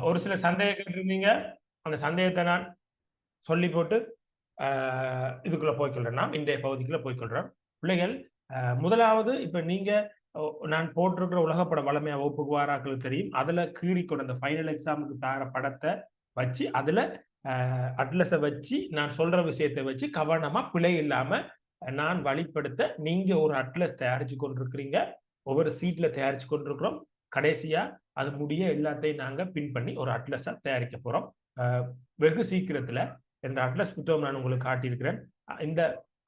ஒரு சில சந்தேகம் கேட்டிருந்தீங்க. அந்த சந்தேகத்தை நான் சொல்லி போட்டு இதுக்குள்ள போய் சொல்றேன். நான் இன்றைய பகுதிக்குள்ள போய் சொல்றேன். பிள்ளைகள், முதலாவது இப்ப நீங்க நான் போட்டிருக்கிற உலகப்பட வளமையா வகுப்புக்கு வாராக்களுக்கு தெரியும். அதுல கீறிக்கொண்டு அந்த ஃபைனல் எக்ஸாமுக்கு தார படத்தை வச்சு அதுல அட்லஸை வச்சு நான் சொல்ற விஷயத்தை வச்சு கவனமா பிழை இல்லாம நான் வழிப்படுத்த நீங்க ஒரு அட்லஸ் தயாரிச்சு கொண்டிருக்கிறீங்க. ஒவ்வொரு சீட்ல தயாரிச்சு கொண்டிருக்கிறோம். கடைசியா அது முடிய எல்லாத்தையும் நாங்க பின் பண்ணி ஒரு அட்லஸா தயாரிக்க போறோம். வெகு சீக்கிரத்துல இந்த அட்லஸ் புத்தகம் நான் உங்களுக்கு காட்டியிருக்கிறேன். இந்த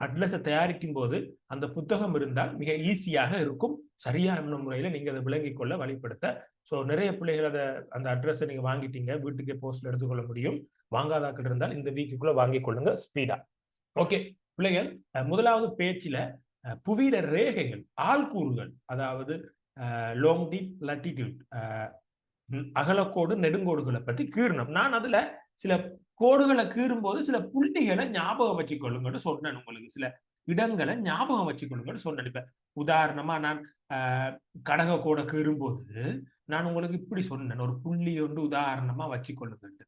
அட்லஸை தயாரிக்கும் போது அந்த புத்தகம் இருந்தால் மிக ஈஸியாக இருக்கும். சரியான முறையில நீங்க அதை விளங்கிக் கொள்ள வழிப்படுத்த. ஸோ நிறைய பிள்ளைகள் அதை அந்த அட்ரஸை நீங்க வாங்கிட்டீங்க, வீட்டுக்கே போஸ்ட்ல எடுத்துக்கொள்ள முடியும். வாங்காதாக்கள் இருந்தால் இந்த வீக்குக்குள்ள வாங்கிக் கொள்ளுங்க ஸ்பீடா. ஓகே பிள்ளைகள், முதலாவது பேச்சில புவியிட ரேகைகள், ஆள்கூறுகள், அதாவது லாங் டீப் லட்டிடியூட், அகலக்கோடு நெடுங்கோடுகளை பத்தி கீறணும். நான் அதுல சில கோடுகளை கீறும் போது சில புள்ளிகளை ஞாபகம் வச்சுக்கொள்ளுங்கன்னு சொன்னேன். உங்களுக்கு சில இடங்களை ஞாபகம் வச்சுக்கொள்ளுங்கன்னு சொன்னேன். இப்ப உதாரணமா நான் கடக கோடை கீறும் போது நான் உங்களுக்கு இப்படி சொன்னேன், ஒரு புள்ளி ஒன்று உதாரணமா வச்சுக்கொள்ளுங்க.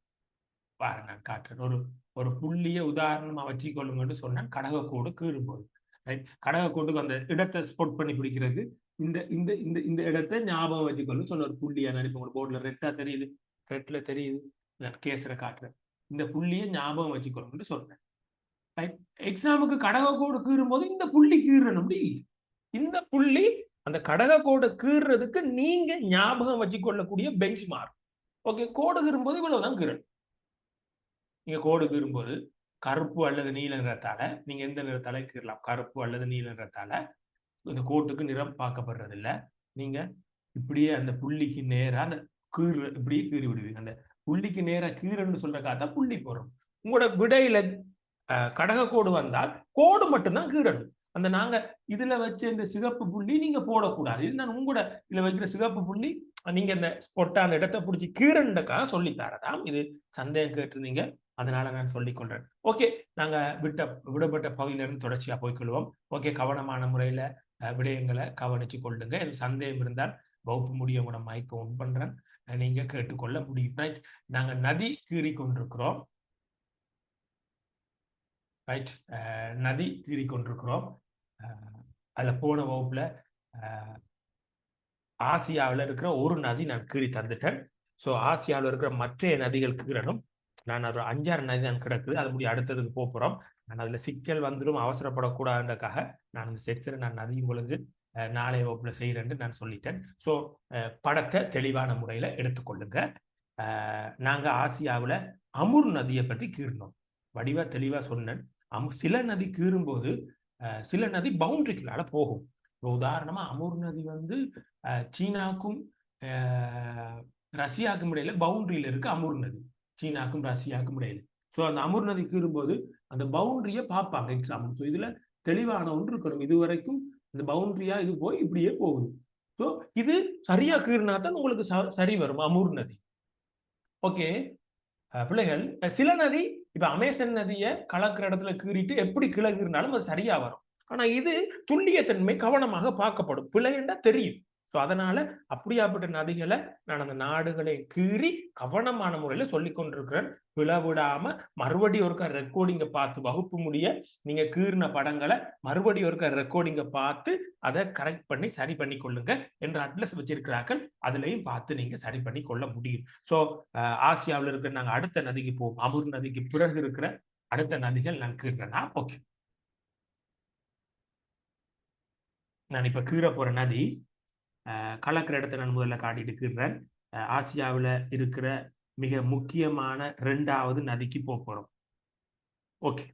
பாருங்க நான் காட்டுறேன். ஒரு ஒரு புள்ளிய உதாரணமா வச்சுக்கொள்ளுங்கன்னு சொன்னேன் கடகக்கோடு கீறும் போது. ரைட், கடகக்கோட்டுக்கு அந்த இடத்தை ஸ்பாட் பண்ணி பிடிக்கிறது இந்த இந்த இந்த இந்த இடத்தை ஞாபகம் வச்சுக்கொள்ளு சொல்ல ஒரு புள்ளியா நினைப்பேன். உங்க போர்ட்ல ரெட்டா தெரியுது, ரெட்ல தெரியுது, நான் கேசரை காட்டுறேன். இந்த புள்ளியை ஞாபகம் வச்சுக்கொள்ளுங்கன்னு சொல்றேன். ரைட், எக்ஸாமுக்கு கடகக்கோடு கீறும் போது இந்த புள்ளி கீறணும் அப்படி இல்லை. இந்த புள்ளி அந்த கடகக்கோடு கீறுறதுக்கு நீங்க ஞாபகம் வச்சுக்கொள்ளக்கூடிய பெஞ்ச் மார்க். ஓகே, கோடு கீறும் போது இவ்வளவுதான் கீறணும். நீங்க கோடு கீறும்போது கருப்பு அல்லது நீல நிறத்தால நீங்க எந்த நிறத்தால கீறலாம். கருப்பு அல்லது நீல நிறத்தால இந்த கோட்டுக்கு நிறம் பார்க்கப்படுறது இல்லை. நீங்க இப்படியே அந்த புள்ளிக்கு நேரா அந்த கீறு இப்படியே கீறி விடுவீங்க. அந்த புள்ளிக்கு நேரா கீறுன்னு சொல்ற காத்தா புள்ளி போறோம். உங்களோட விடையில கடக கோடு வந்தால் கோடு மட்டும்தான் கீறணும். அந்த நாங்க இதுல வச்ச இந்த சிகப்பு புள்ளி நீங்க போடக்கூடாது. இது நான் உங்களோட இதுல வைக்கிற சிகப்பு புள்ளி நீங்க இந்த ஸ்பொட்டா அந்த இடத்தை பிடிச்சி கீரண்டுக்காக சொல்லித்தாரதாம். இது சந்தேகம் கேட்டிருந்தீங்க, அதனால நான் சொல்லிக் கொள்றேன். ஓகே, நாங்க விடப்பட்ட பகுதியிலிருந்து தொடர்ச்சியா போய்க்கொள்வோம். ஓகே, கவனமான முறையில விடயங்களை கவனிச்சு கொள்ளுங்க. எனக்கு சந்தேகம் இருந்தால் வகுப்பு முடிய கூட மைக்க ஒன் பண்றேன், நீங்க கேட்டுக்கொள்ள முடியும். ரைட், நாங்க நதி கீறி கொண்டிருக்கிறோம். ரைட், நதி கீறி கொண்டிருக்கிறோம். அதுல போன வகுப்புல ஆசியாவில் இருக்கிற ஒரு நதி நான் கீறி தந்துட்டேன். ஸோ ஆசியாவில் இருக்கிற மற்ற நதிகள் கீறணும். நான் ஒரு 5-6 நதி தான் கிடக்குது, அது முடிய அடுத்ததுக்கு போகிறோம். நான் அதில் சிக்கல் வந்துடும் அவசரப்படக்கூடாதுன்றக்காக நான் அந்த செக்ஷனை நான் நதி உங்களுக்கு நாளைய வகுப்புல செய்கிறேன்னு நான் சொல்லிட்டேன். ஸோ படத்தை தெளிவான முறையில் எடுத்துக்கொள்ளுங்க. நாங்கள் ஆசியாவில் அமுர் நதியை பற்றி கீறினோம். வடிவா தெளிவாக சொன்னேன். சில நதி கீறும்போது சில நதி பவுண்டரிக்குள்ளால போகும். உதாரணமா அமுர் நதி வந்து சீனாக்கும் ரஷ்யாவுக்கும் இடையில பவுண்டரியில இருக்கு அமுர் நதி, சீனாக்கும் ரஷ்யாவுக்கும் இடையில. ஸோ அந்த அமுர் நதி கீறும்போது அந்த பவுண்டரியை பார்ப்பாங்க எக்ஸாம். ஸோ இதுல தெளிவான ஒன்று இருக்கணும். இது வரைக்கும் இந்த பவுண்டரியா இது போய் இப்படியே போகுது. ஸோ இது சரியா கீறினா தான் உங்களுக்கு சரி வரும் அமுர் நதி. ஓகே பிள்ளைகள், சில நதி இப்ப அமேசன் நதியை கலக்கிற இடத்துல கீறிட்டு எப்படி கிழக்குனாலும் அது சரியா வரும். ஆனா இது துல்லியத்தன்மை கவனமாக பார்க்கப்படும். பிள்ளைண்டா தெரியும். ஸோ அதனால அப்படியாப்பட்ட நதிகளை நான் அந்த நாடுகளை கீறி கவனமான முறையில சொல்லிக் கொண்டிருக்கிறேன். பிளவிடாம மறுபடியும் ஒருக்கா ரெக்கார்டிங்கை பார்த்து வகுப்பு முடிய நீங்க கீறின படங்களை மறுபடியும் ஒருக்கா ரெக்கார்டிங்கை பார்த்து அதை கரெக்ட் பண்ணி சரி பண்ணி கொள்ளுங்க என்ற அட்லஸ் வச்சிருக்கிறார்கள். அதுலயும் பார்த்து நீங்க சரி பண்ணி கொள்ள முடியும். ஸோ ஆசியாவில் இருக்கிற நாங்கள் அடுத்த நதிக்கு போவோம். அமுர் நதிக்கு பிறகு இருக்கிற அடுத்த நதிகள் நான் கீறுறேன்னா ஓகே. நான் இப்ப கீற போற நதி கலக்கிற இடத்தை நான் முதல்ல காட்டிட்டு கீறுறேன். ஆசியாவில் இருக்கிற மிக முக்கியமான 2வது நதிக்கு போறோம். ஓகே,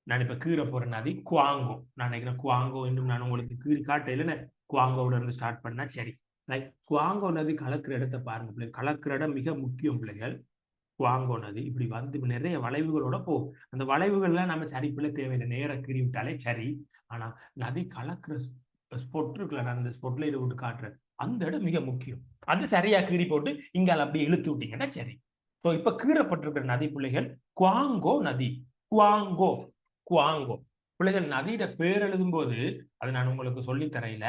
நான் இப்ப கீற போற நதி குவாங்கோ. நான் நினைக்கிறேன் குவாங்கோ இன்னும் நான் உங்களுக்கு கீறி காட்டையில குவாங்கோட இருந்து ஸ்டார்ட் பண்ணா சரி. குவாங்கோ நதி கலக்கிற இடத்தை பாருங்க பிள்ளைகள். கலக்கிற இடம் மிக முக்கியம் பிள்ளைகள். குவாங்கோ நதி இப்படி வந்து நிறைய வளைவுகளோட போகும். அந்த வளைவுகள்லாம் நம்ம சரிப்புல தேவையில்லை, நேர கீறி விட்டாலே சரி. ஆனா நதி கலக்கிற ஸ்பொட் இருக்குல்ல, நான் அந்த ஸ்பொட்ல இதை விட்டு காட்டுறேன், அந்த இடம் மிக முக்கியம். அது சரியா கீறி போட்டு இங்கால அப்படி இழுத்து விட்டீங்கன்னா சரி. ஸோ இப்ப கீறப்பட்டிருக்கிற நதி பிள்ளைகள் குவாங்கோ நதி. குவாங்கோ குவாங்கோ பிள்ளைகள் நதியிட பேர் எழுதும் போது அது நான் உங்களுக்கு சொல்லி தரையில.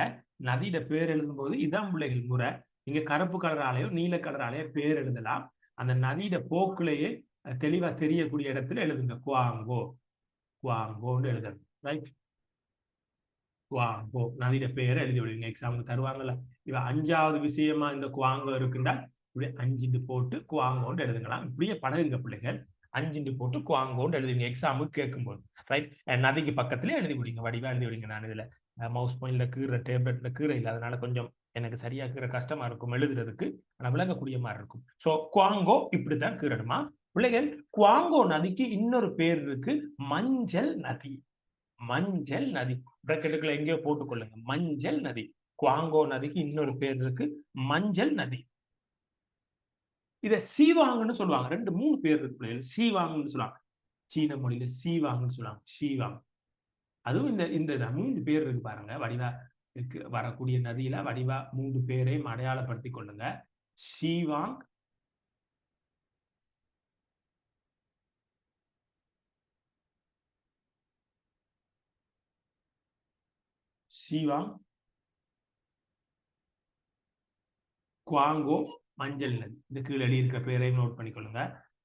நதியிட பேர் எழுதும் போது இதான் பிள்ளைகள் முறை. நீங்க கருப்பு கலராலேயோ நீல கலராலேயோ பேர் எழுதலாம். அந்த நதியிட போக்குலேயே தெளிவா தெரியக்கூடிய இடத்துல எழுதுங்க. குவாங்கோ, குவாங்கோன்னு எழுதுங்க. ரைட், குவாங்கோ நதியிட பேரை எழுதி விடுவீங்க. எக்ஸாமுக்கு தருவாங்கல்ல. இவ 5வது விஷயமா இந்த குவாங்கோ இருக்குண்டா இப்படி 5 போட்டு குவாங்கோன்னு எழுதுங்களாம். இப்படியே பழகுங்க பிள்ளைகள். 5 போட்டு குவாங்கோன்னு எழுதுவீங்க எக்ஸாமுக்கு கேட்கும்போது. ரைட், நதிக்கு பக்கத்திலே எழுதி விடுங்க. வடிவா எழுதி விடுங்க. நான் இதுல மவுஸ் பாயிண்ட்ல கீற டேப்லெட்ல கீற இல்லை, அதனால கொஞ்சம் எனக்கு சரியா கீற கஷ்டமா இருக்கும் எழுதுறதுக்கு. ஆனா விளங்கக்கூடிய மாதிரி இருக்கும். சோ குவாங்கோ இப்படித்தான் கீறணுமா பிள்ளைகள். குவாங்கோ நதிக்கு இன்னொரு பேர் இருக்கு, மஞ்சள் நதி. மஞ்சள் நதி பிராக்கெட்டுக்குள்ள எங்கேயோ போட்டுக்கொள்ளுங்க. மஞ்சள் நதி. குவாங்கோ நதிக்கு இன்னொரு பேர் இருக்கு, மஞ்சள் நதி. இத சீவாங்னு சொல்லுவாங்க. 2 3 பேர் இருக்கு. சீவாங்னு சொல்லுவாங்க. சீன மொழியில சீவாங்னு சொல்லுவாங்க. சீவாங். அதுவும் இந்த இந்த 3 பேர் இருக்கு பாருங்க. வடிவா வரக்கூடிய நதியில வடிவா 3 பேரையும் அடையாளப்படுத்திக் கொள்ளுங்க. சீவாங், சீவாங், குவாங்கோ, மஞ்சள் நதி. இந்த கீழே எழுதியிருக்கிற பேரையும் நோட் பண்ணிக்கொள்ளுங்க.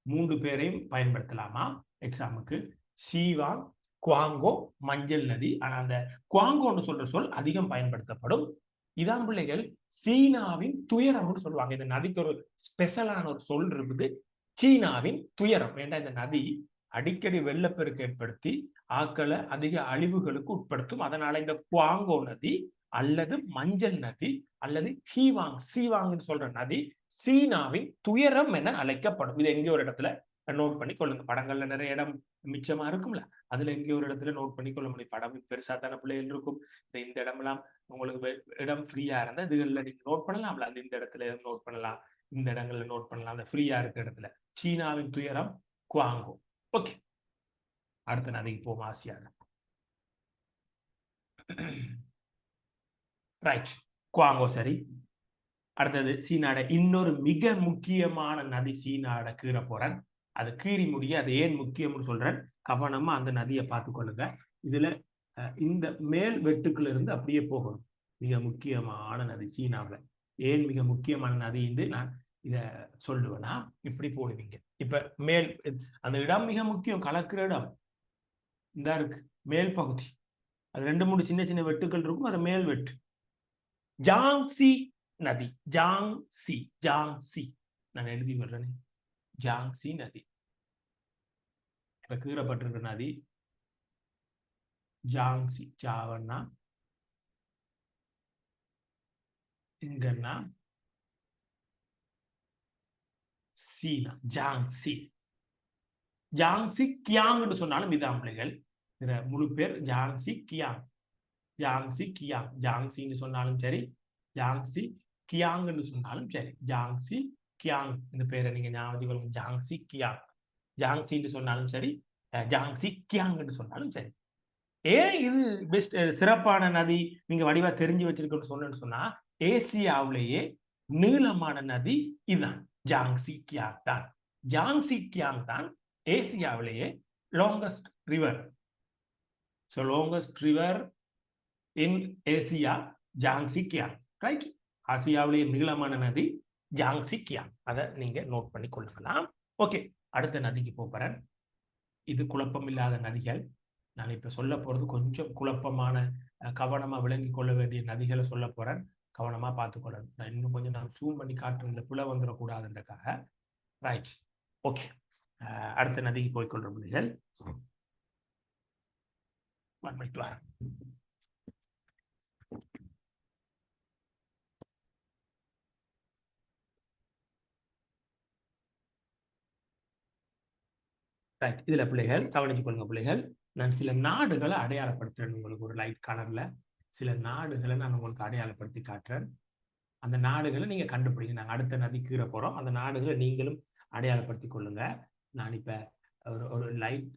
3 பேரையும் பயன்படுத்தலாமா எக்ஸாமுக்கு? சீவாங், குவாங்கோ, மஞ்சள் நதி. ஆனா அந்த குவாங்கோன்னு சொல்ற சொல் அதிகம் பயன்படுத்தப்படும். இதான் பிள்ளைகள் சீனாவின் துயரம்னு சொல்லுவாங்க. இந்த நதிக்கு ஒரு ஸ்பெஷலான ஒரு சொல் இருக்குது, சீனாவின் துயரம். ஏன்னா இந்த நதி அடிக்கடி வெள்ளப்பெருக்கு ஏற்படுத்தி ஆக்களை அதிக அழிவுகளுக்கு உட்படுத்தும். அதனால இந்த குவாங்கோ நதி அல்லது மஞ்சள் நதி அல்லது ஹீவாங், சீவாங்னு சொல்ற நதி சீனாவின் துயரம் என அழைக்கப்படும். இது எங்கே ஒரு இடத்துல நோட் பண்ணி கொள்ளுங்க. படங்கள்ல நிறைய இடம் மிச்சமா இருக்கும்ல, அதுல எங்கே ஒரு இடத்துல நோட் பண்ணி கொள்ள முடியும். படம் பெருசா தானே பிள்ளைகள் இருக்கும். இந்த இடமெல்லாம் உங்களுக்கு இடம் ஃப்ரீயா இருந்தா இதுகள்ல நீங்க நோட் பண்ணலாம்ல. அந்த இந்த இடத்துல நோட் பண்ணலாம், இந்த இடங்கள்ல நோட் பண்ணலாம். அந்த ஃப்ரீயா இருக்கிற இடத்துல சீனாவின் துயரம் குவாங்கோ. ஓகே, அடுத்த நதிக்கு போவோம். ஆசியால ரைட், குவாங்கோ சரி. அடுத்தது சீனாட இன்னொரு மிக முக்கியமான நதி. சீனாட கீற போறேன், அது கீறி முடிய அது ஏன் முக்கியம்னு சொல்றேன். கவனமா அந்த நதியை பார்த்து கொள்ளுங்க. இதுல இந்த மேல் வெட்டுக்குள்ள இருந்து அப்படியே போகணும். மிக முக்கியமான நதி சீனாவில். ஏன் மிக முக்கியமான நதி என்று நான் இத சொல்லுவேன்னா இப்படி போடுவீங்க. இப்ப மேல் அந்த இடம் மிக முக்கியம், கலக்கிற இடம் இந்த இருக்கு மேல் பகுதி. அது 2 3 சின்ன சின்ன வெட்டுக்கள் இருக்கும். அது மேல் வெட்டு. ஜாங்சி நதி. ஜாங்சி, ஜாங்சி நான் எழுதி விடுறேன். ஜாங்சி நதி. இப்ப கீறப்பட்டிருக்கிற நதி ஜாங்சி. ஜாவன்னா இங்கன்னா சீனா. ஜாங்சி. ஜாங்சி கியாங்னு சொன்னாலும் இதான் பிள்ளைகள். இதுல முழு பேர் ஜாங்சி கியாங். ஜாங்சி கியாங். ஜாங்சின்னு சொன்னாலும் சரி, ஜாங்சி கியாங்னு சொன்னாலும் சரி. ஜாங்சி கியாங் இந்த பேரை நீங்க ஞாபகம். ஜாங்சி கியாங். ஜாங்சின்னு சொன்னாலும் சரி, ஜாங்சி கியாங்னு சொன்னாலும் சரி. ஏன் இது பெஸ்ட் சிறப்பான நதி நீங்க வடிவா தெரிஞ்சு வச்சிருக்கணும்னு சொன்னேன்னு சொன்னா, ஏசியாவிலேயே நீளமான நதி இதுதான், ஜாங்சி கியாங் தான். ஜாங்சி கியாங் தான் ஏசியாவிலேயே longest river. So longest river in Asia ஜாங்சி கியாங். ரைட், ஆசியாவிலேயே நீளமான நதி ஜாங்சி கியாங். அதை நீங்க நோட் பண்ணி கொள்ளலாம். ஓகே, அடுத்த நதிக்கு போறேன். இது குழப்பம் இல்லாத நதிகள். நான் இப்ப சொல்ல போறது கொஞ்சம் குழப்பமான, கவனமா விளங்கி கொள்ள வேண்டிய நதிகளை சொல்ல போறேன். கவனமா பார்த்துக்கொள்ளணும். நான் இன்னும் கொஞ்சம் நான் ஜூம் பண்ணி காட்டுறதுல புல வந்துடக்கூடாதுன்றக்காக. Right, okay. அடுத்த நதிக்கு போய்கொள்ற நதிகள். ரைட், இதுல பிள்ளைகள் கவனிச்சு கொள்ளுங்க பிள்ளைகள். நான் சில நாடுகளை அடையாளப்படுத்துறேன் உங்களுக்கு ஒரு லைட் கலர்ல. சில நாடுகளை நான் உங்களுக்கு அடையாளப்படுத்தி காட்டுறேன். அந்த நாடுகளை நீங்க கண்டுபிடிங்க. நாங்கள் அடுத்த நதி கீற போறோம். அந்த நாடுகளை நீங்களும் அடையாளப்படுத்தி கொள்ளுங்க. நான் இப்ப ஒரு லைட்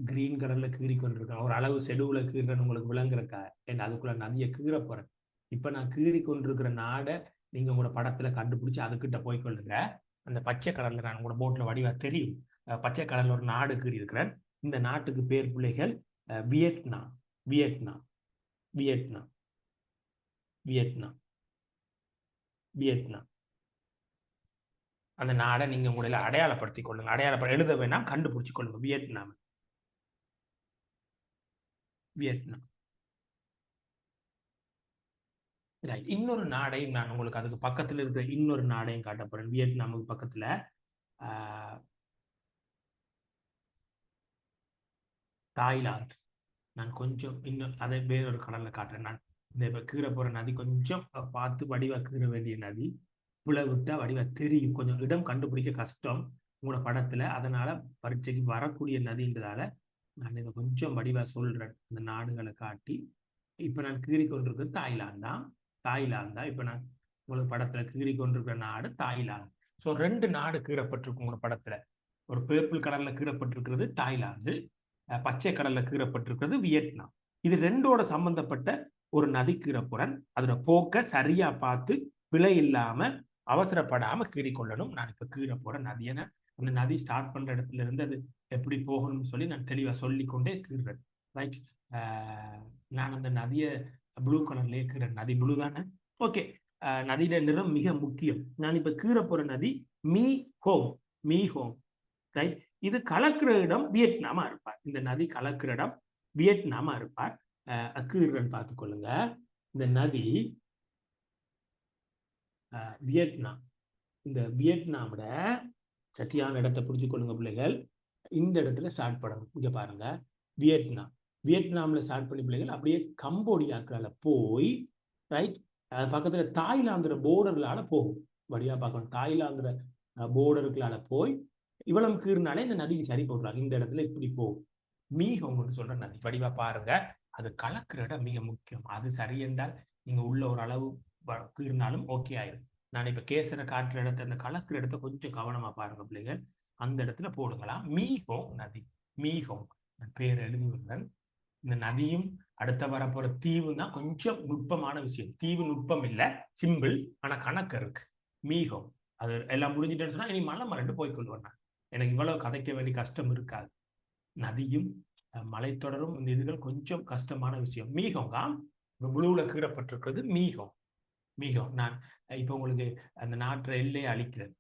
கிரீன் கலர்ல கீறி கொண்டிருக்கேன். ஒரு அளவு செடுவுல கீறேன்னு உங்களுக்கு விளங்குறக்கா, ஏன்னா அதுக்குள்ள நதியை கீற போறேன். இப்ப நான் கீறி கொண்டிருக்கிற நாடை நீங்க உங்களோட படத்துல கண்டுபிடிச்சு அதுக்கிட்ட போய் கொள்ளுங்க. அந்த பச்சை கலர்ல நான் உங்களோட போட்ல வடிவா தெரியும். பச்சை கலர்ல ஒரு நாடு கீறி இருக்கிறேன். இந்த நாட்டுக்கு பேர் பிள்ளைகள் Vietnam. Vietnam, Vietnam, Vietnam, Vietnam. அந்த நாடை நீங்க உங்களை அடையாளப்படுத்திக் கொள்ளுங்க. எழுத வேணாம், கண்டுபிடிச்சு கொள்ளுங்க. வியட்நாம். வியட்நாம். ரைட். இன்னொரு நாடையும் நான் உங்களுக்கு அதுக்கு பக்கத்துல இருக்கிற இன்னொரு நாடையும் காட்ட போறேன். வியட்நாமுக்கு பக்கத்துல தாய்லாந்து. நான் கொஞ்சம் இன்னும் அதை வேறொரு கடல்ல காட்டுறேன். நான் இந்த இப்ப கீழே போற நதி கொஞ்சம் பார்த்து வடிவா கீற வேண்டிய நதி. புல விட்டா வடிவா தெரியும். கொஞ்சம் இடம் கண்டுபிடிக்க கஷ்டம் உங்களோட படத்துல. அதனால பரீட்சைக்கு வரக்கூடிய நதின்றதால நான் இதை கொஞ்சம் வடிவா சொல்றேன். இந்த நாடுகளை காட்டி இப்ப நான் கீறி கொண்டிருக்கிறது தாய்லாந்து தான். இப்ப நான் உங்களுக்கு படத்துல கீறி கொண்டிருக்கிற நாடு தாய்லாந்து. ஸோ 2 நாடு கீறப்பட்டிருக்கு உங்களோட படத்துல. ஒரு பேர்பிள் கடல்ல கீறப்பட்டிருக்கிறது தாய்லாந்து, பச்சை கடல்ல கீறப்பட்டிருக்கிறது வியட்நாம். இது ரெண்டோட சம்பந்தப்பட்ட ஒரு நதி கீறப்புறன். அதோட போக்க சரியா பார்த்து பிழை இல்லாம அவசரப்படாம கீறிக்கொள்ளணும். நான் இப்ப கீற போற நதியை அந்த நதி ஸ்டார்ட் பண்ற இடத்துல இருந்து அது எப்படி போகணும்னு சொல்லி நான் தெளிவா சொல்லிக்கொண்டே கீறுறேன். ரைட். நான் அந்த நதியை ப்ளூ கலர்ல கீற நதி ப்ளூ தானே. ஓகே. நதியோட நிறம் மிக முக்கியம். நான் இப்ப கீற போற நதி மீ ஹோங். ரைட். இது கலக்கிற இடம் வியட்நாமா இருப்பார். இந்த நதி கலக்கிற இடம் வியட்நாமா இருப்பார். கீறன் பார்த்துக்கொள்ளுங்க. இந்த நதி வியட்நாம். இந்த வியட்நாமோட சட்டியான இடத்தை பிடிச்சு கொள்ளுங்க பிள்ளைகள். இந்த இடத்துல ஸ்டார்ட் பண்ணணும். இங்க பாருங்க, வியட்நாம்ல ஸ்டார்ட் பண்ணி பிள்ளைகள் அப்படியே கம்போடியாக்களால போய் ரைட் பக்கத்துல தாய்லாந்து போர்டர்களால போகும். வழியா பார்க்கணும். தாய்லாந்து போர்டர்களால போய் இவ்வளவு கீறினாலே இந்த நதிக்கு சரி போடுறாங்க. இந்த இடத்துல இப்படி போகும். மீஹோங்னு சொல்ற நதி வடிவா பாருங்க. அது கலக்கிற இடம் மிக முக்கியம். அது சரி என்றால் நீங்க உள்ள ஒரு அளவு கீறினாலும் ஓகே ஆயிடும். நான் இப்ப கேசரை காட்டுற இடத்த அந்த கலக்கிற இடத்த கொஞ்சம் கவனமா பாருங்க பிள்ளைகள். அந்த இடத்துல போடுங்களாம். மீஹோங் நதி. மீஹோங் பேர் எழுதுவதன் இந்த நதியும் அடுத்த வரப்போற தீவு தான் கொஞ்சம் நுட்பமான விஷயம். தீவு நுட்பம் இல்லை, சிம்பிள். ஆனா கணக்கு இருக்கு. மீஹோங். அது எல்லாம் முடிஞ்சிட்டேன்னு சொன்னா இனி மலை மரண்டு போய்கொள்வேன். நான் எனக்கு இவ்வளவு கதைக்க வேண்டிய கஷ்டம் இருக்காது. நதியும் மலைத்தொடரும் இந்த இதுகள் கொஞ்சம் கஷ்டமான விஷயம். மீஹோங்கா ப்ளூல கீறப்பட்டிருக்கிறது மீஹோங். நான் இப்ப உங்களுக்கு அந்த நாட்டு எல்லையை அழிக்கிறேன்.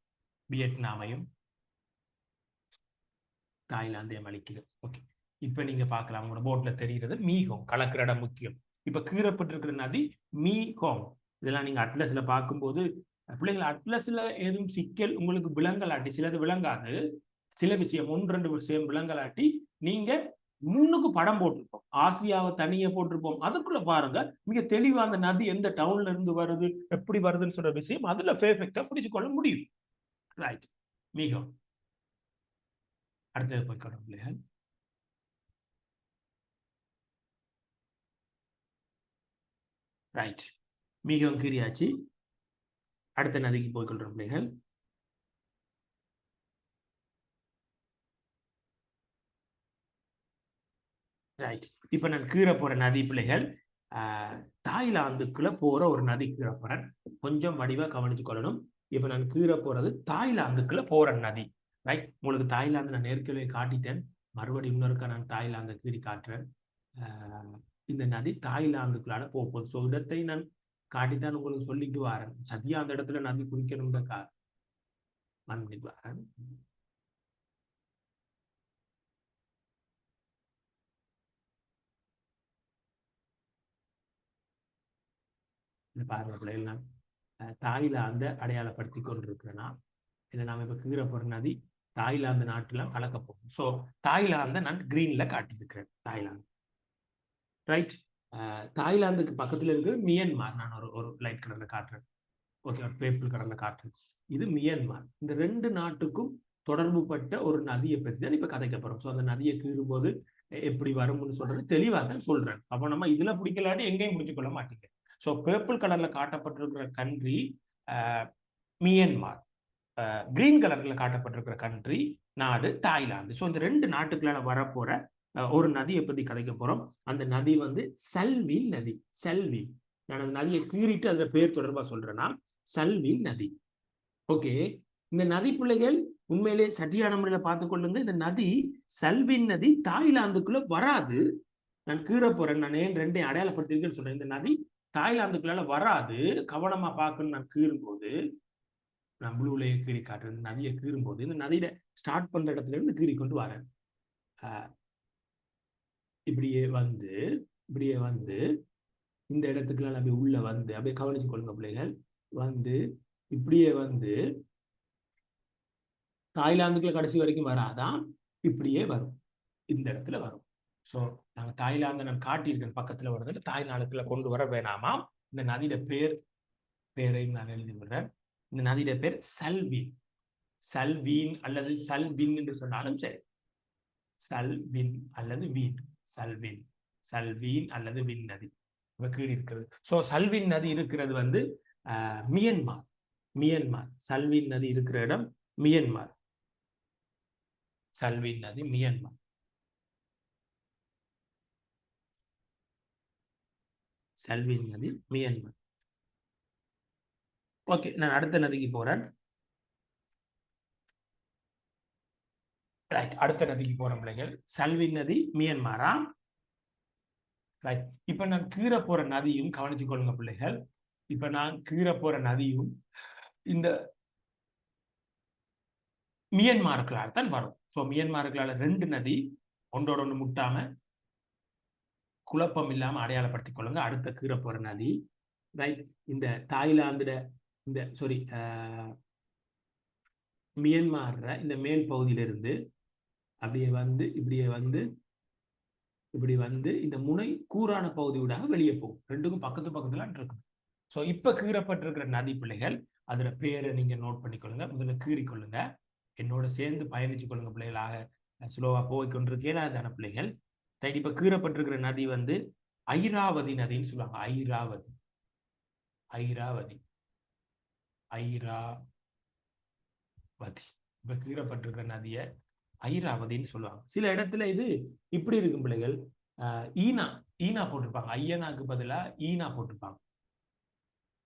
வியட்நாமையும் தாய்லாந்தையும் அழிக்கிறது. ஓகே. இப்ப நீங்க பார்க்கலாம் உங்களோட போட்ல தெரிகிறது மீஹோங். கலக்கிற இடம் முக்கியம். இப்ப கீறப்பட்டிருக்கிற நதி மீஹோங். இதெல்லாம் நீங்க அட்லஸ்ல பார்க்கும்போது பிள்ளைகள் அட்லஸ்ல ஏதும் சிக்கல் உங்களுக்கு விளங்கலாட்டி, சிலது விளங்காது. சில விஷயம் 1-2 விஷயம் விளங்கலாட்டி நீங்க முன்னுக்கு படம் போட்டிருப்போம். ஆசியாவை தனியா போட்டிருப்போம். அதுக்குள்ள பாருங்க மிக தெளிவா அந்த நதி எந்த டவுன்ல இருந்து வருது, எப்படி வருதுன்னு சொல்ற விஷயம் அதுல பெர்ஃபெக்ட்டா பிடிச்சு கொள்ள முடியும். ரைட். மீஹோங். அடுத்தது போய்க்கணும் பிள்ளைகள். ரைட். மீஹோங் கீறியாச்சு. அடுத்த நதிக்கு போய்கொள்றோம் பிள்ளைகள். ரைட். இப்ப நான் கீற போற நதி பிள்ளைகள் தாய்லாந்துக்குள்ள போற ஒரு நதி கீற போறேன். கொஞ்சம் வடிவா கவனிச்சு கொள்ளணும். இப்ப நான் கீற போறது தாய்லாந்துக்குள்ள போற நதி. ரைட். உங்களுக்கு தாய்லாந்து நான் ஏற்கனவே காட்டிட்டேன். மறுபடியும் இன்னொருக்கா நான் தாய்லாந்தை கீறி காட்டுறேன். இந்த நதி தாய்லாந்துக்குள்ளால போகுது. ஸோ இடத்தை நான் காட்டித்தான் உங்களுக்கு சொல்லிட்டு வரேன். சத்தியா அந்த இடத்துல நதி குடிக்கணும்ன்ற வரேன். பாருங்க பிள்ளைகள், நான் தாய்லாந்தை அடையாளப்படுத்தி கொண்டிருக்கிறேன்னா இதை நாம இப்ப கீழே போற நதி தாய்லாந்து நாட்டுல கலக்க போகும். ஸோ தாய்லாந்தை நான் கிரீன்ல காட்டியிருக்கிறேன். தாய்லாந்து. ரைட். தாய்லாந்துக்கு பக்கத்துல இருக்கு மியன்மார். நான் ஒரு லைட் கலர்ல காட்டுறேன். ஓகே, ஒரு பேப்பிள் கலர்ல காட்டுறேன். இது மியன்மார். இந்த 2 நாட்டுக்கும் தொடர்பு பட்ட ஒரு நதியை பற்றி தான் இப்ப கதைக்க போறோம். ஸோ அந்த நதியை கீறும்போது எப்படி வரும்னு சொல்றது தெளிவா தான் சொல்றேன். அப்போ நம்ம இதுல பிடிக்கலாட்டி எங்கேயும் பிடிச்சு கொள்ள மாட்டீங்க. ஸோ பேர்பிள் கலர்ல காட்டப்பட்டிருக்கிற கண்ட்ரி மியன்மார். கிரீன் கலர்ல காட்டப்பட்டிருக்கிற கண்ட்ரி நாடு தாய்லாந்து. ஸோ இந்த 2 நாட்டுகளால வரப்போற ஒரு நதியை பத்தி கதைக்க போறோம். அந்த நதி வந்து சல்வில் நதி. சல்வில். நான் அந்த நதியை கீறிட்டு அதுல பேர் தொடர்பா சொல்றேன்னா சல்வில் நதி. ஓகே. இந்த நதி பிள்ளைகள் உண்மையிலே சட்டியான முறையில பார்த்துக் கொள்ளுங்க. இந்த நதி சல்வின் நதி தாய்லாந்துக்குள்ள வராது. நான் கீற போறேன். நான் ஏன் 2ஐயும் அடையாளப்படுத்திருக்கேன்னு சொல்றேன். இந்த நதி தாய்லாந்துக்குள்ளால வராது. கவனமா பார்க்கணும். நான் கீறும் போது நான் ப்ளூலேயே கீறி காட்டுறேன். நதியை கீறும்போது இந்த நதியில ஸ்டார்ட் பண்ற இடத்துல இருந்து கீறி கொண்டு வரேன். இப்படியே வந்து இந்த இடத்துக்குலாம் அப்படியே உள்ள வந்து அப்படியே கவனிச்சு கொள்ளுங்க பிள்ளைகள். வந்து இப்படியே வந்து தாய்லாந்துக்குள்ள கடைசி வரைக்கும் வராதான், இப்படியே வரும், இந்த இடத்துல வரும். ஸோ நாங்கள் தாய்லாந்தை நான் காட்டியிருக்கேன் பக்கத்துல வருது. தாய்லாந்துக்குள்ள கொண்டு வர வேணாமா. இந்த நதியோட பேரையும் நான் எழுதி விடுறேன். இந்த நதியோட பேர் சல்வின். சல்வீன் அல்லது சல்வின் என்று சொன்னாலும் சரி. சல்வின் அல்லது வீன். சல்வின், சல்வீன் அல்லது வின் நதி கீழ் இருக்கிறது. ஸோ சல்வின் நதி இருக்கிறது வந்து மியன்மார். மியன்மார் சல்வின் நதி இருக்கிற இடம் மியன்மார். சல்வின் நதி மியன்மார். சல்வின் நதி மியன்மார். ஓகே, நான் அடுத்த நதிக்கு போறேன். ரைட், அடுத்த நதிக்கு போற பிள்ளைகள். சல்வின் நதி மியன்மாரா. ரைட், இப்ப நான் கீழே போற நதியும் கவனிச்சு கொள்ளுங்க பிள்ளைகள். இப்ப நான் கீழே போற நதியும் இந்த மியன்மாருக்களால் தான் வரும். ஸோ மியன்மாருக்களால ரெண்டு நதி ஒன்றோட ஒன்று முட்டாம குழப்பம் இல்லாம அடையாளப்படுத்திக் கொள்ளுங்க. அடுத்த கீழே போற நதி ரைட், இந்த தாய்லாந்துட இந்த சாரி மியன்மார்ற இந்த மேல் பகுதியிலிருந்து அப்படியே வந்து இப்படி வந்து இந்த முனை கூரான பகுதியூடாக வெளியே போகும். ரெண்டுக்கும் பக்கத்துல இருக்கும். ஸோ இப்ப கீறப்பட்டிருக்கிற நதி பிள்ளைகள், அதுல பேரை நீங்க நோட் பண்ணிக்கொள்ளுங்க. முதல்ல கீறிக்கொள்ளுங்க, என்னோட சேர்ந்து பயணிச்சு கொள்ளுங்க பிள்ளைகளாக. ஸ்லோவா போய்கொண்டிருக்கேன் அதான பிள்ளைகள். ரைட், இப்ப கீறப்பட்டிருக்கிற நதி வந்து ஐராவதி நதின்னு சொல்லுவாங்க. ஐராவதி, ஐராவதி, ஐராவதி. இப்ப கீறப்பட்டிருக்கிற நதிய ஐராவதின்னு சொல்லுவாங்க. சில இடத்துல இது இப்படி இருக்கும் பிள்ளைகள், ஈனா ஈனா போட்டிருப்பாங்க. ஐயனாக்கு பதிலா ஈனா போட்டிருப்பாங்க.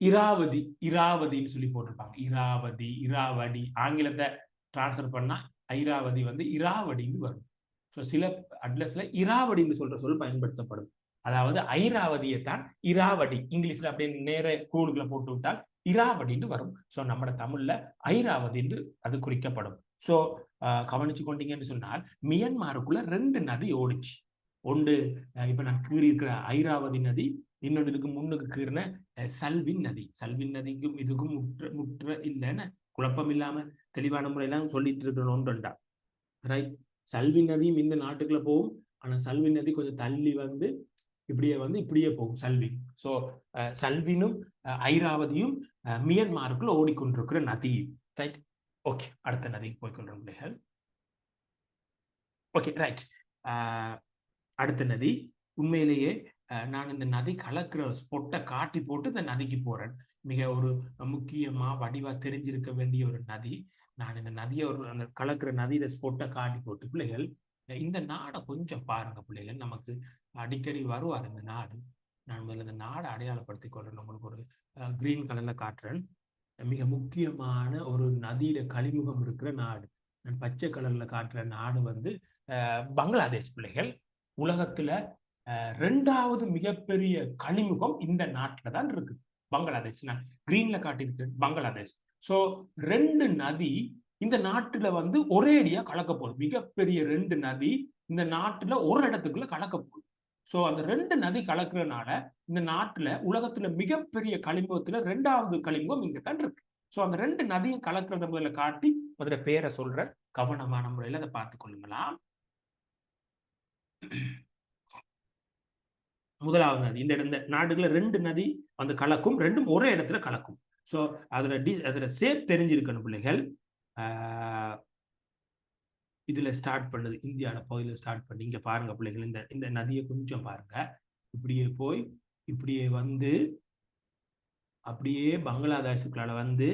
இராவதி, இராவதின்னு சொல்லி போட்டிருப்பாங்க. இராவதி, இராவடி. ஆங்கிலத்தை டிரான்ஸ்ஃபர் பண்ணா ஐராவதி வந்து இராவடின்னு வரும். ஸோ சில அட்ரஸ்ல இராவடின்னு சொல்ற சொல் பயன்படுத்தப்படும். அதாவது ஐராவதியை தான் இராவடி இங்கிலீஷ்ல அப்படியே நேர கூடுகளை போட்டு விட்டால் இராவடின்னு வரும். ஸோ நம்ம தமிழ்ல ஐராவதி என்று அது குறிக்கப்படும். ஸோ கவனிச்சு கொண்டீங்கன்னு சொன்னால் மியன்மாருக்குள்ள ரெண்டு நதி ஓடிச்சு. ஒன்று இப்ப நான் கீறி இருக்கிற ஐராவதி நதி, இன்னொன்று இதுக்கு முன்னுக்கு கீறின சல்வின் நதி. சல்வின் நதிக்கும் இதுக்கும் முற்ற இல்லைன்னு குழப்பம் இல்லாம தெளிவான முறையெல்லாம் சொல்லிட்டு இருக்கிற ஒன்றுண்டா. ரைட், சல்வின் நதியும் இந்த நாட்டுக்குள்ள போகும். ஆனா சல்வின் நதி கொஞ்சம் தள்ளி வந்து இப்படியே போகும் சல்வின். ஸோ சல்வினும் ஐராவதியும் மியன்மாருக்குள்ள ஓடிக்கொண்டிருக்கிற நதி. ரைட், ஓகே, அடுத்த நதிக்கு போய்கொள்றோம் பிள்ளைகள். ஓகே ரைட், அடுத்த நதி உண்மையிலேயே நான் இந்த நதி கலக்கிற ஸ்பொட்டை காட்டி போட்டு இந்த நதிக்கு போறேன். மிக ஒரு முக்கியமா வடிவா தெரிஞ்சிருக்க வேண்டிய ஒரு நதி. நான் இந்த நதியை அந்த கலக்கிற நதியில ஸ்பொட்டை காட்டி போட்டு பிள்ளைகள், இந்த நாடை கொஞ்சம் பாருங்க பிள்ளைகள். நமக்கு அடிக்கடி வருவார் இந்த நாடு. நான் முதல்ல இந்த நாடை அடையாளப்படுத்திக் கொள்றேன். உங்களுக்கு ஒரு கிரீன் கலர்ல காட்டுறேன். மிக முக்கியமான ஒரு நதியில கழிமுகம் இருக்கிற நாடு. நான் பச்சை கலர்ல காட்டுற நாடு வந்து பங்களாதேஷ் பிள்ளைகள். உலகத்துல ரெண்டாவது மிகப்பெரிய கழிமுகம் இந்த நாட்டில தான் இருக்கு, பங்களாதேஷ். நான் கிரீன்ல காட்டியிருக்கு பங்களாதேஷ். ஸோ ரெண்டு நதி இந்த நாட்டுல வந்து ஒரே அடியா கலக்க போகுது. மிகப்பெரிய ரெண்டு நதி இந்த நாட்டுல ஒரு இடத்துக்குள்ள கலக்க போகுது. ஸோ அந்த ரெண்டு நதி கலக்குறதுனால இந்த நாட்டுல உலகத்துல மிகப்பெரிய கழிமுகத்துல ரெண்டாவது கழிமுகம் இங்க தான் இருக்கு. ஸோ அந்த ரெண்டு நதியும் கலக்கிறத முதல்ல காட்டி முதல்ல பேரை சொல்ற கவனமான முறையில அதை பார்த்து கொள்ளுங்களாம். முதலாவது நதி இந்த நாடுகளை ரெண்டு நதி வந்து கலக்கும், ரெண்டும் ஒரே இடத்துல கலக்கும். ஸோ அதுல சேப் தெரிஞ்சிருக்கணும் பிள்ளைகள். இதுல ஸ்டார்ட் பண்ணுது, இந்தியாவோட பகுதியில் ஸ்டார்ட் பண்ணி இங்க பாருங்க பிள்ளைகள். இந்த நதியை கொஞ்சம் பாருங்க. இப்படியே போய் இப்படியே வந்து அப்படியே பங்களாதேஷுக்குள்ள வந்து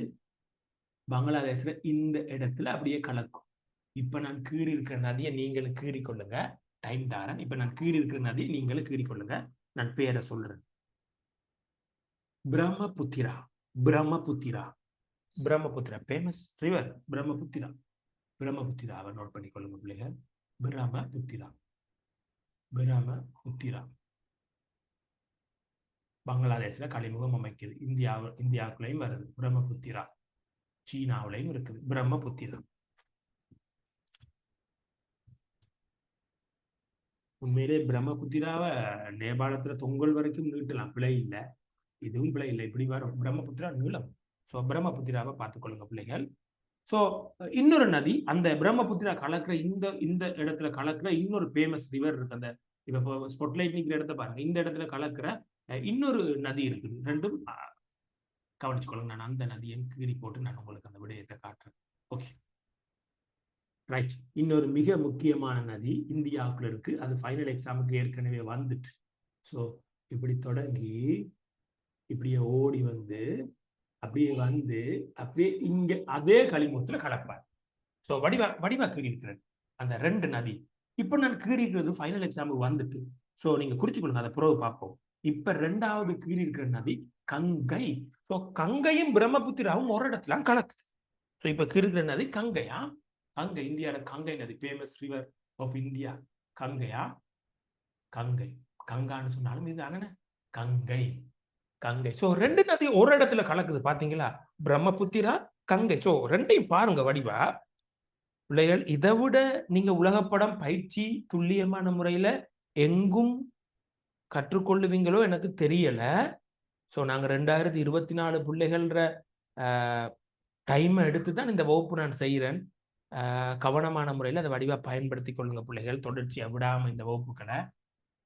பங்களாதேஷ்ல இந்த இடத்துல அப்படியே கலக்கும். இப்ப நான் கீறி இருக்கிற நதியை நீங்களும் கீறி கொள்ளுங்க. டைம் தாரன். இப்ப நான் கீறி இருக்கிற நதியை நீங்களும் கீறி கொள்ளுங்க. நான் பேரை சொல்றேன். Brahmaputra, Brahmaputra, Brahmaputra famous river Brahmaputra. பிரம்மபுத்திராவை நோட் பண்ணி கொள்ளுங்க பிள்ளைகள். பிரம்மபுத்திரா, பிரம்மபுத்திரா பங்களாதேஷ்ல கழிமுகம் அமைக்குது. இந்தியாவுக்குள்ளேயும் வருது பிரம்மபுத்திரா. சீனாவிலையும் இருக்குது பிரம்மபுத்திரா. உண்மையிலே பிரம்மபுத்திராவை நேபாளத்துல தொங்கல் வரைக்கும் நீட்டலாம், பிழை இல்லை. இதுவும் பிழை இல்லை, இப்படி வரும் பிரம்மபுத்திரா நீளம். ஸோ பிரம்மபுத்திராவை பார்த்துக்கொள்ளுங்க பிள்ளைகள். ஸோ இன்னொரு நதி அந்த பிரம்மபுத்திரா கலக்கிற இந்த இந்த இடத்துல கலக்கிற இன்னொரு ஃபேமஸ் ரிவர் இருக்கு. அந்த இப்போ ஸ்பாட்லைட் நிற்கிற இடத்த பாருங்க, இந்த இடத்துல கலக்கிற இன்னொரு நதி இருக்குது. ரெண்டும் கவனிச்சுக்கொள்ளுங்க. நான் அந்த நதியை கீறி போட்டு நான் உங்களுக்கு அந்த விடயத்தை காட்டுறேன். Okay right. இன்னொரு மிக முக்கியமான நதி இந்தியாவுக்குள்ள இருக்கு. அது ஃபைனல் எக்ஸாமுக்கு ஏற்கனவே வந்துட்டு. ஸோ இப்படி தொடங்கி இப்படியே ஓடி வந்து அப்படியே வந்து அப்படியே இங்க அதே களிமுகத்துல கலப்பார். ஸோ வடிவா கீறி இருக்கிறது அந்த ரெண்டு நதி. இப்ப நான் கீறி இருக்கிறது ஃபைனல் எக்ஸாமுக்கு வந்துட்டு. ஸோ நீங்க குறிச்சுக்கொள்ளுங்க, அதை பிறகு பார்ப்போம். இப்ப ரெண்டாவது கீறி இருக்கிற நதி கங்கை. ஸோ கங்கையும் பிரம்மபுத்திராவும் ஒரு இடத்துல கலக்குது. ஸோ இப்ப கீறி இருக்கிற நதி கங்கையா? கங்கை, இந்தியாவோட கங்கை நதி, ஃபேமஸ் ரிவர் ஆஃப் இந்தியா. கங்கையா? கங்கை. கங்கான்னு சொன்னாலும் இது அண்ணன கங்கை. கங்கை. ஸோ ரெண்டு நதி ஒரு இடத்துல கலக்குது பாத்தீங்களா? பிரம்மபுத்திரா, கங்கை. ஸோ ரெண்டையும் பாருங்க வடிவா பிள்ளைகள். இதை விட நீங்க உலகப்படம் பயிற்சி துல்லியமான முறையில எங்கும் கற்றுக்கொள்ளுவீங்களோ எனக்கு தெரியல. ஸோ நாங்க 2024 பிள்ளைகள்ற டைமை எடுத்து தான் இந்த வகுப்பு நான் செய்கிறேன். கவனமான முறையில் அதை வடிவா பயன்படுத்தி கொள்ளுங்க பிள்ளைகள், தொடர்ச்சியா விடாம இந்த வகுப்புகளை.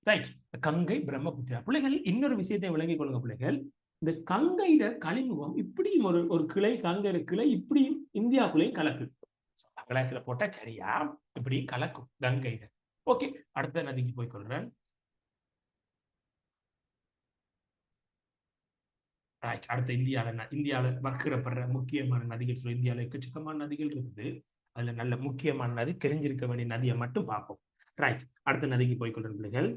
ரைட். கங்கை பிரம்மபுத்திரா. பிள்ளைகள் இன்னொரு விஷயத்தை விளங்கிக் கொள்ளுங்க பிள்ளைகள். இந்த கங்கையில களிமுகம் இப்படியும் ஒரு கிளை, கங்கையில கிளை இப்படியும் இந்தியாவுக்குள்ளேயும் கலக்குது. கிளாஸ்ல போட்டா சரியா இப்படி கலக்கும் கங்கையில. ஓகே, அடுத்த நதிக்கு போய் கொள்றேன். அடுத்த இந்தியாவில் வக்கிரப்படுற முக்கியமான நதிகள். சொல்ல இந்தியாவில் எக்கச்சக்கமான நதிகள் இருக்குது. அதுல நல்ல முக்கியமான நதி, தெரிஞ்சிருக்க வேண்டிய நதியை மட்டும் பார்ப்போம். ரைட். அடுத்த நதிக்கு போய் கொள்ற பிள்ளைகள்.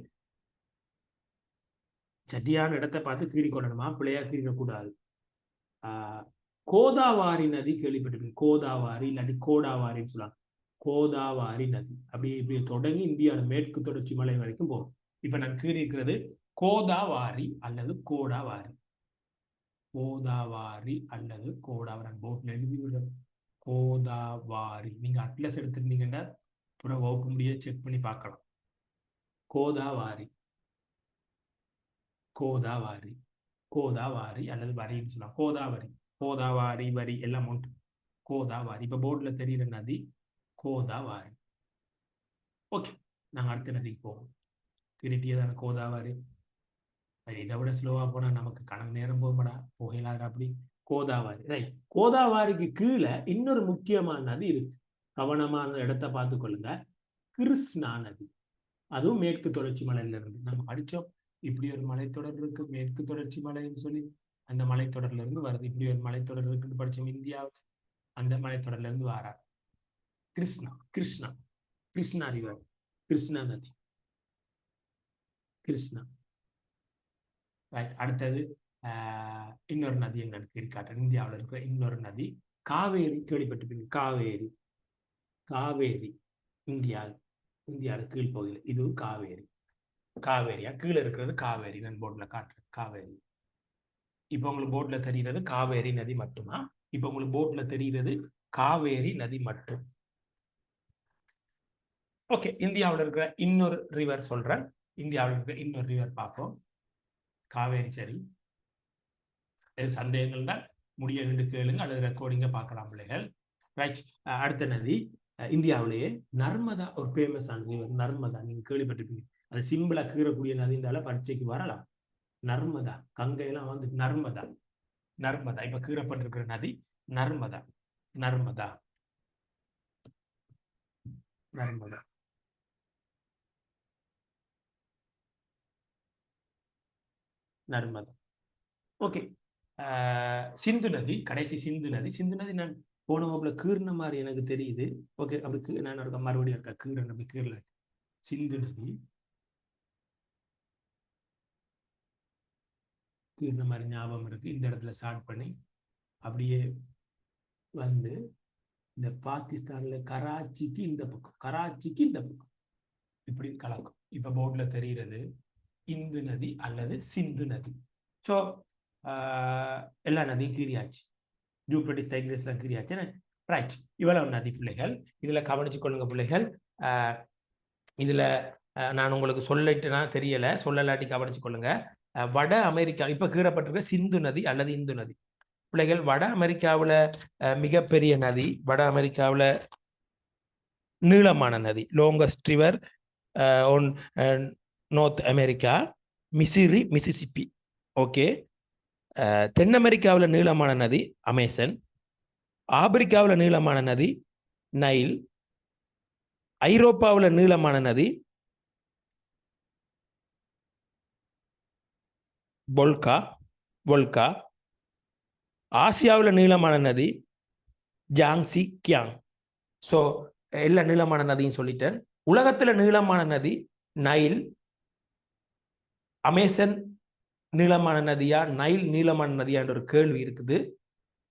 சட்டியான இடத்தை பார்த்து கீறி கொள்ளணுமா, பிள்ளையா கீறிடக்கூடாது. கோதாவாரி நதி கேள்விப்பட்டிருக்கீங்க? கோதாவாரி இல்லாட்டி கோடாவாரின்னு சொல்லலாம். கோதாவாரி நதி அப்படியே இப்படி தொடங்கி இந்தியாவில் மேற்கு தொடர்ச்சி மலை வரைக்கும் போகும். இப்ப நான் கீறி இருக்கிறது கோதாவாரி அல்லது கோடாவாரி. கோதாவாரி அல்லது கோடாவாரி. போட்ல எழுதி விட கோதாவாரி. நீங்க அட்லஸ் எடுத்திருந்தீங்கன்னா அப்புறம் வகுப்பு முடிய செக் பண்ணி பார்க்கலாம். கோதாவாரி, கோதாவாரி, கோதாவாரி அல்லது வரின்னு சொல்லலாம். கோதாவரி, கோதாவாரி, வரி எல்லாம் ஒன்று. கோதாவாரி. இப்ப போர்ட்ல தெரியுற நதி கோதாவாரி. ஓகே, நாங்க அடுத்த நதிக்கு போவோம். திருட்டியதான கோதாவாரி. இதை விட ஸ்லோவா போனா நமக்கு கணக்கு நேரம் போகப்படா போகலாத. அப்படி கோதாவாரி. ரைட். கோதாவாரிக்கு கீழே இன்னொரு முக்கியமான நதி இருக்கு. கவனமான இடத்தை பார்த்து கொள்ளுங்க. கிருஷ்ணா நதி. அதுவும் மேற்கு தொடர்ச்சி மலையில இருந்து நம்ம படிச்சோம். இப்படி ஒரு மலைத்தொடர் இருக்கு மேற்கு தொடர்ச்சி மலைன்னு சொல்லி, அந்த மலைத்தொடர்ல இருந்து வருது. இப்படி ஒரு மலைத்தொடர் இருக்குன்னு படிச்சோம் இந்தியாவில். அந்த மலைத்தொடர்ல இருந்து வாரா கிருஷ்ணா. கிருஷ்ணா, கிருஷ்ணா ரிவர், கிருஷ்ணா நதி, கிருஷ்ணா. அடுத்தது இன்னொரு நதி என்னன்னு காட்டுறேன். இந்தியாவில் இருக்கிற இன்னொரு நதி காவேரி. கேள்விப்பட்டிருப்பீங்க? காவேரி. காவேரி இந்தியாவில் கீழ்ப்பகுதியில் இதுவும் காவேரி. காவேரியா கீழே இருக்கிறது காவேரி. நான் போர்ட்ல காட்டுறேன் காவேரி. இப்ப உங்களுக்கு போர்ட்ல தெரிகிறது காவேரி நதி மட்டுமா? இப்ப உங்களுக்கு போர்ட்ல தெரிகிறது காவேரி நதி மட்டும். ஓகே, இந்தியாவில் இருக்கிற இன்னொரு ரிவர் சொல்றேன். இந்தியாவில் இருக்கிற இன்னொரு ரிவர் பார்ப்போம். காவேரி. சரி, சந்தேகங்கள்னா முடிய ரெண்டு கேளுங்க அல்லது ரெக்கார்டிங்க பார்க்கலாம் பிள்ளைகள். ரைட். அடுத்த நதி இந்தியாவிலேயே நர்மதா. ஒரு ஃபேமஸான ரிவர் நர்மதா. நீங்க கேள்விப்பட்டிருப்பீங்க. அது சிம்பிளா கீறக்கூடிய நதிந்தால பரீட்சைக்கு வரலாம். நர்மதா. கங்கையெல்லாம் வந்து நர்மதா. நர்மதா. இப்ப கீறப்பட்டிருக்கிற நதி நர்மதா. நர்மதா, நர்மதா. நர்மதா. ஓகே. சிந்து நதி கடைசி. சிந்து நதி. சிந்து நதி நான் போன வகுப்புல கீர்ன மாதிரி எனக்கு தெரியுது. ஓகே, அப்படி நான் இருக்க மறுபடியும் இருக்கா கீரன் அப்படி கீரல. சிந்து நதி கீர்ன மாதிரி ஞாபகம் இருக்கு. இந்த இடத்துல ஸ்டார்ட் பண்ணி அப்படியே வந்து இந்த பாகிஸ்தான்ல கராச்சிக்கு இந்த பக்கம், கராச்சிக்கு இந்த பக்கம் இப்படி கலக்கும். இப்ப போர்ட்ல தெரிகிறது இந்து நதி அல்லது சிந்து நதி. ஸோ எல்லா நதியும் கீறியாச்சு. யூப்ரட்டிஸ் டைக்ரீஸ்லாம் கிரியாச்சு. ரைட், இவ்வளவு நதி பிள்ளைகள். இதுல கவனிச்சு கொள்ளுங்க பிள்ளைகள். இதுல நான் உங்களுக்கு சொல்லிட்டுனா தெரியல, சொல்லலாட்டி கவனிச்சு கொள்ளுங்க. வட அமெரிக்கா இப்ப கீறப்பட்டிருக்க சிந்து நதி அல்லது இந்து நதி பிள்ளைகள். வட அமெரிக்காவில் மிகப்பெரிய நதி, வட அமெரிக்காவில் நீளமான நதி, longest river on North America, மிசிரி, மிசிசிப்பி. ஓகே. தென் அமெரிக்காவில் நீளமான நதி அமேசன், ஆப்பிரிக்காவில் நீளமான நதி நைல், ஐரோப்பாவில் நீளமான நதி வொல்கா, ஆசியாவில் நீளமான நதி ஜாங்சி கியாங். ஸோ எல்லா நீளமான நதியும் சொல்லிட்டேன். உலகத்தில் நீளமான நதி நைல். அமேசன் நீளமான நதியா நைல் நீளமான நதியா என்ற ஒரு கேள்வி இருக்குது.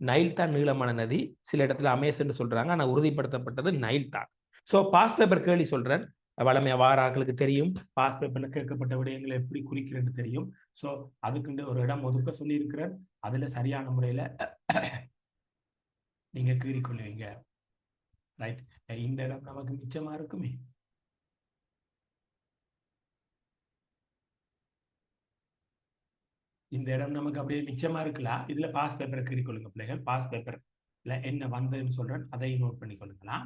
நைல் தான் நீளமான நதி, சில இடத்துல அமேசன் சொல்றாங்க, ஆனால் உறுதிப்படுத்தப்பட்டது நைல் தான். ஸோ பாஸ் பேப்பர் கேள்வி சொல்றேன். வளமையா வாராக்களுக்கு தெரியும் பாஸ் பேப்பர்ல கேட்கப்பட்ட விடயங்களை எப்படி குறிக்கிறேன்னு தெரியும். ஸோ அதுக்குண்டு ஒரு இடம் ஒதுக்க சொல்லி இருக்கிறேன். அதுல சரியான முறையில நீங்க கீறிக்கொள்ளுவீங்க. ரைட், இந்த இடம் நமக்கு மிச்சமா இருக்குமே. இந்த இடம் நமக்கு அப்படியே மிச்சமா இருக்கலாம். இதுல பாஸ் பேப்பரை கீறிக்கொள்ளுங்க பிள்ளைகள். பாஸ் பேப்பர்ல என்ன வந்ததுன்னு சொல்றேன், அதை நோட் பண்ணி கொள்ளுங்களா.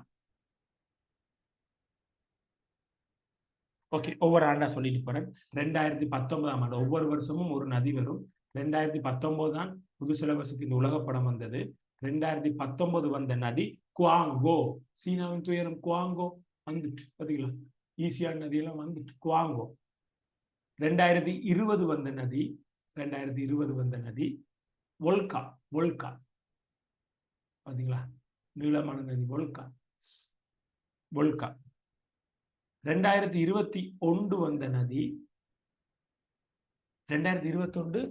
ஓகே, ஒவ்வொரு ஆண்டா சொல்லிட்டு போறேன். 2019ஆம் ஆண்டு ஒவ்வொரு வருஷமும் ஒரு நதி வரும். 2019 தான் புது சிலபஸுக்கு இந்த உலகப்படம் வந்தது. 2019 வந்த நதி குவாங்கோ. சீனாவின் துயரம் குவாங்கோ வந்துட்டு பாத்தீங்களா, ஈஸியான நதியெல்லாம் வந்துட்டு குவாங்கோ. 2020 வந்த நதி, 2020 வந்த நதி வொல்கா. பாத்தீங்களா, நீளமான நதி வொல்கா. 2021 வந்த நதி, 2021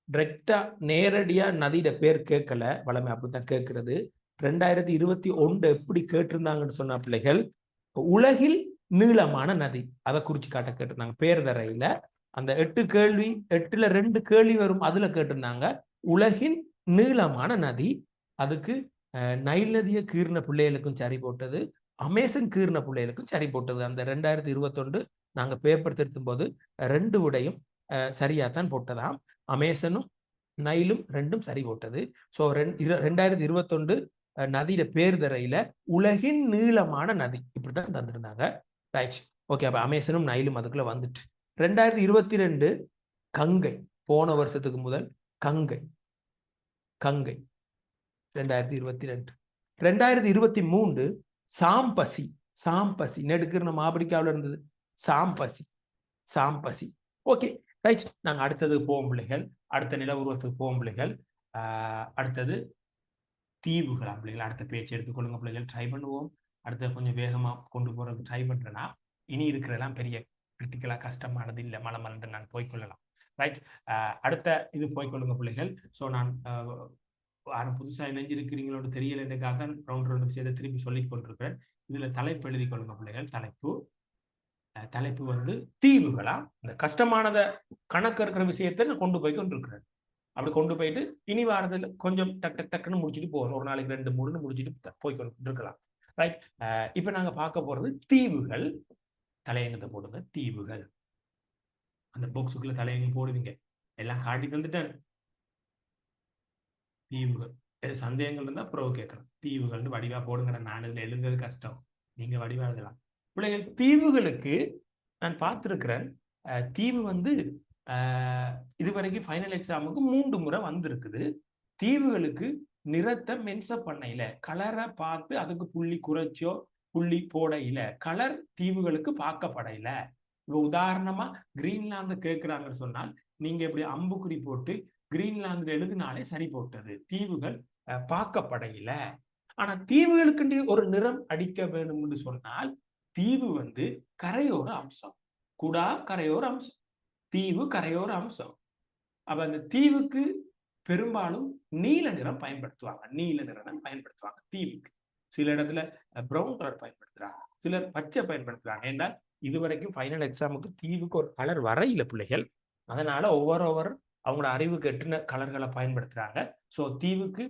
டிரெக்டா நேரடியா நதியோட பேர் கேட்கல, வளமை அப்படித்தான் கேட்கிறது. 2021 எப்படி கேட்டிருந்தாங்கன்னு சொன்ன பிள்ளைகள், உலகில் நீளமான நதி அதை குறிச்சு காட்ட கேட்டிருந்தாங்க. பேர் தரையில அந்த 8 கேள்வி, 8ல 2 கேள்வி வரும், அதுல கேட்டிருந்தாங்க உலகின் நீளமான நதி. அதுக்கு நைல் நதியை கீர்ன பிள்ளைகளுக்கும் சரி போட்டது, அமேசன் கீர்ன பிள்ளைகளுக்கும் சரி போட்டது. அந்த 2021 நாங்க பேப்பர் திருத்தும் போது 2 விடையும் சரியாத்தான் போட்டதாம். அமேசனும் நைலும் 2ம் சரி போட்டது. ஸோ 2021 நதியில பேர் தரையில உலகின் நீளமான நதி இப்படித்தான் தந்திருந்தாங்க. Right, okay. அப்ப அமேசனும் நைலும் அதுக்குள்ள வந்துட்டு. 2022 கங்கை. போன வருஷத்துக்கு முதல் கங்கை 2022. 2023 சாம்பசி நெடுக்கிற நம்ம ஆப்பிரிக்காவில் இருந்தது சாம்பசி. Okay, right. நாங்கள் அடுத்ததுக்கு போவோம் பிள்ளைகள். அடுத்த நில உருவத்துக்கு போவோம் பிள்ளைகள். அடுத்தது தீவுகளா பிள்ளைகள். அடுத்த பேச்சு எடுத்துக்கொள்ளுங்க பிள்ளைகள். ட்ரை பண்ணுவோம். அடுத்த கொஞ்சம் வேகமா கொண்டு போறதுக்கு ட்ரை பண்றேன்னா, இனி இருக்கிறதெல்லாம் பெரிய கிரிட்டிக்கலா கஷ்டமானது இல்லை, மலமலன்று நான் போய்கொள்ளலாம். ரைட், அடுத்த இது போய்கொள்ளுங்க பிள்ளைகள். ஸோ நான் புதுசா இணைஞ்சிருக்கிறீங்களோட தெரியல எனக்காக தான் ரவுண்ட் விஷயத்தை திருப்பி சொல்லிக் கொண்டிருக்கிறேன். இதுல தலைப்பு எழுதி கொள்ளுங்க பிள்ளைகள். தலைப்பு வந்து தீவுகளா. இந்த கஷ்டமானதை கணக்கு இருக்கிற விஷயத்தை நான் கொண்டு போய் கொண்டிருக்கிறேன். அப்படி கொண்டு போயிட்டு இனி வாரத்தில் கொஞ்சம் டக்குன்னு முடிச்சுட்டு போகணும். ஒரு நாளைக்கு 2-3 முடிச்சுட்டு போய் கொண்டு இருக்கலாம். ரைட், இப்ப நாங்க பார்க்க போறது தீவுகள். தலையங்கத்தை போடுங்க. தீவுகள் அந்த பாக்ஸுக்குள்ள தலையங்க போடுவீங்க. எல்லாம் காட்டி தந்துட்டேன். தீவுகள் சந்தேகங்கள் இருந்தா பிறகு கேட்கறேன். தீவுகள் வடிவா போடுங்க. நான் இதுல எழுதுறது கஷ்டம், நீங்க வடிவா எழுதலாம் பிள்ளைகள். தீவுகளுக்கு நான் பார்த்திருக்கிறேன். தீவு வந்து இதுவரைக்கும் ஃபைனல் எக்ஸாமுக்கு 3 முறை வந்திருக்குது. தீவுகளுக்கு நிறத்தை மென்ஷன் பண்ணையில, கலரை பார்த்து அதுக்கு புள்ளி குறைச்சோ புள்ளி போடையில, கலர் தீவுகளுக்கு பார்க்கப்படையில. இப்போ உதாரணமா கிரீன்லாந்து கேட்கிறாங்கன்னு சொன்னால் நீங்க இப்படி அம்புக்குறி போட்டு கிரீன்லாந்து எழுதினாலே சரி போட்டது. தீவுகள் பார்க்கப்படையில. ஆனா தீவுகளுக்கு ஒரு நிறம் அடிக்க வேணும் என்று சொன்னால், தீவு வந்து கரையோர அம்சம், குடா கரையோர அம்சம், தீவு கரையோர அம்சம். அப்ப அந்த தீவுக்கு பெரும்பாலும் நீல நிறம் பயன்படுத்துவாங்க. நீல நிறம் பயன்படுத்துவாங்க தீவுக்கு. சில இடத்துல பிரவுன் கலர் பயன்படுத்துறாங்க, சிலர் பச்சை பயன்படுத்துறாங்க. ஏன்னா இதுவரைக்கும் ஃபைனல் எக்ஸாமுக்கு தீவுக்கு ஒரு கலர் வரையில பிள்ளைகள். அதனால ஒவ்வொரு அவங்களோட அறிவுக்கு எட்டுன கலர்களை பயன்படுத்துறாங்க. ஸோ தீவுக்கு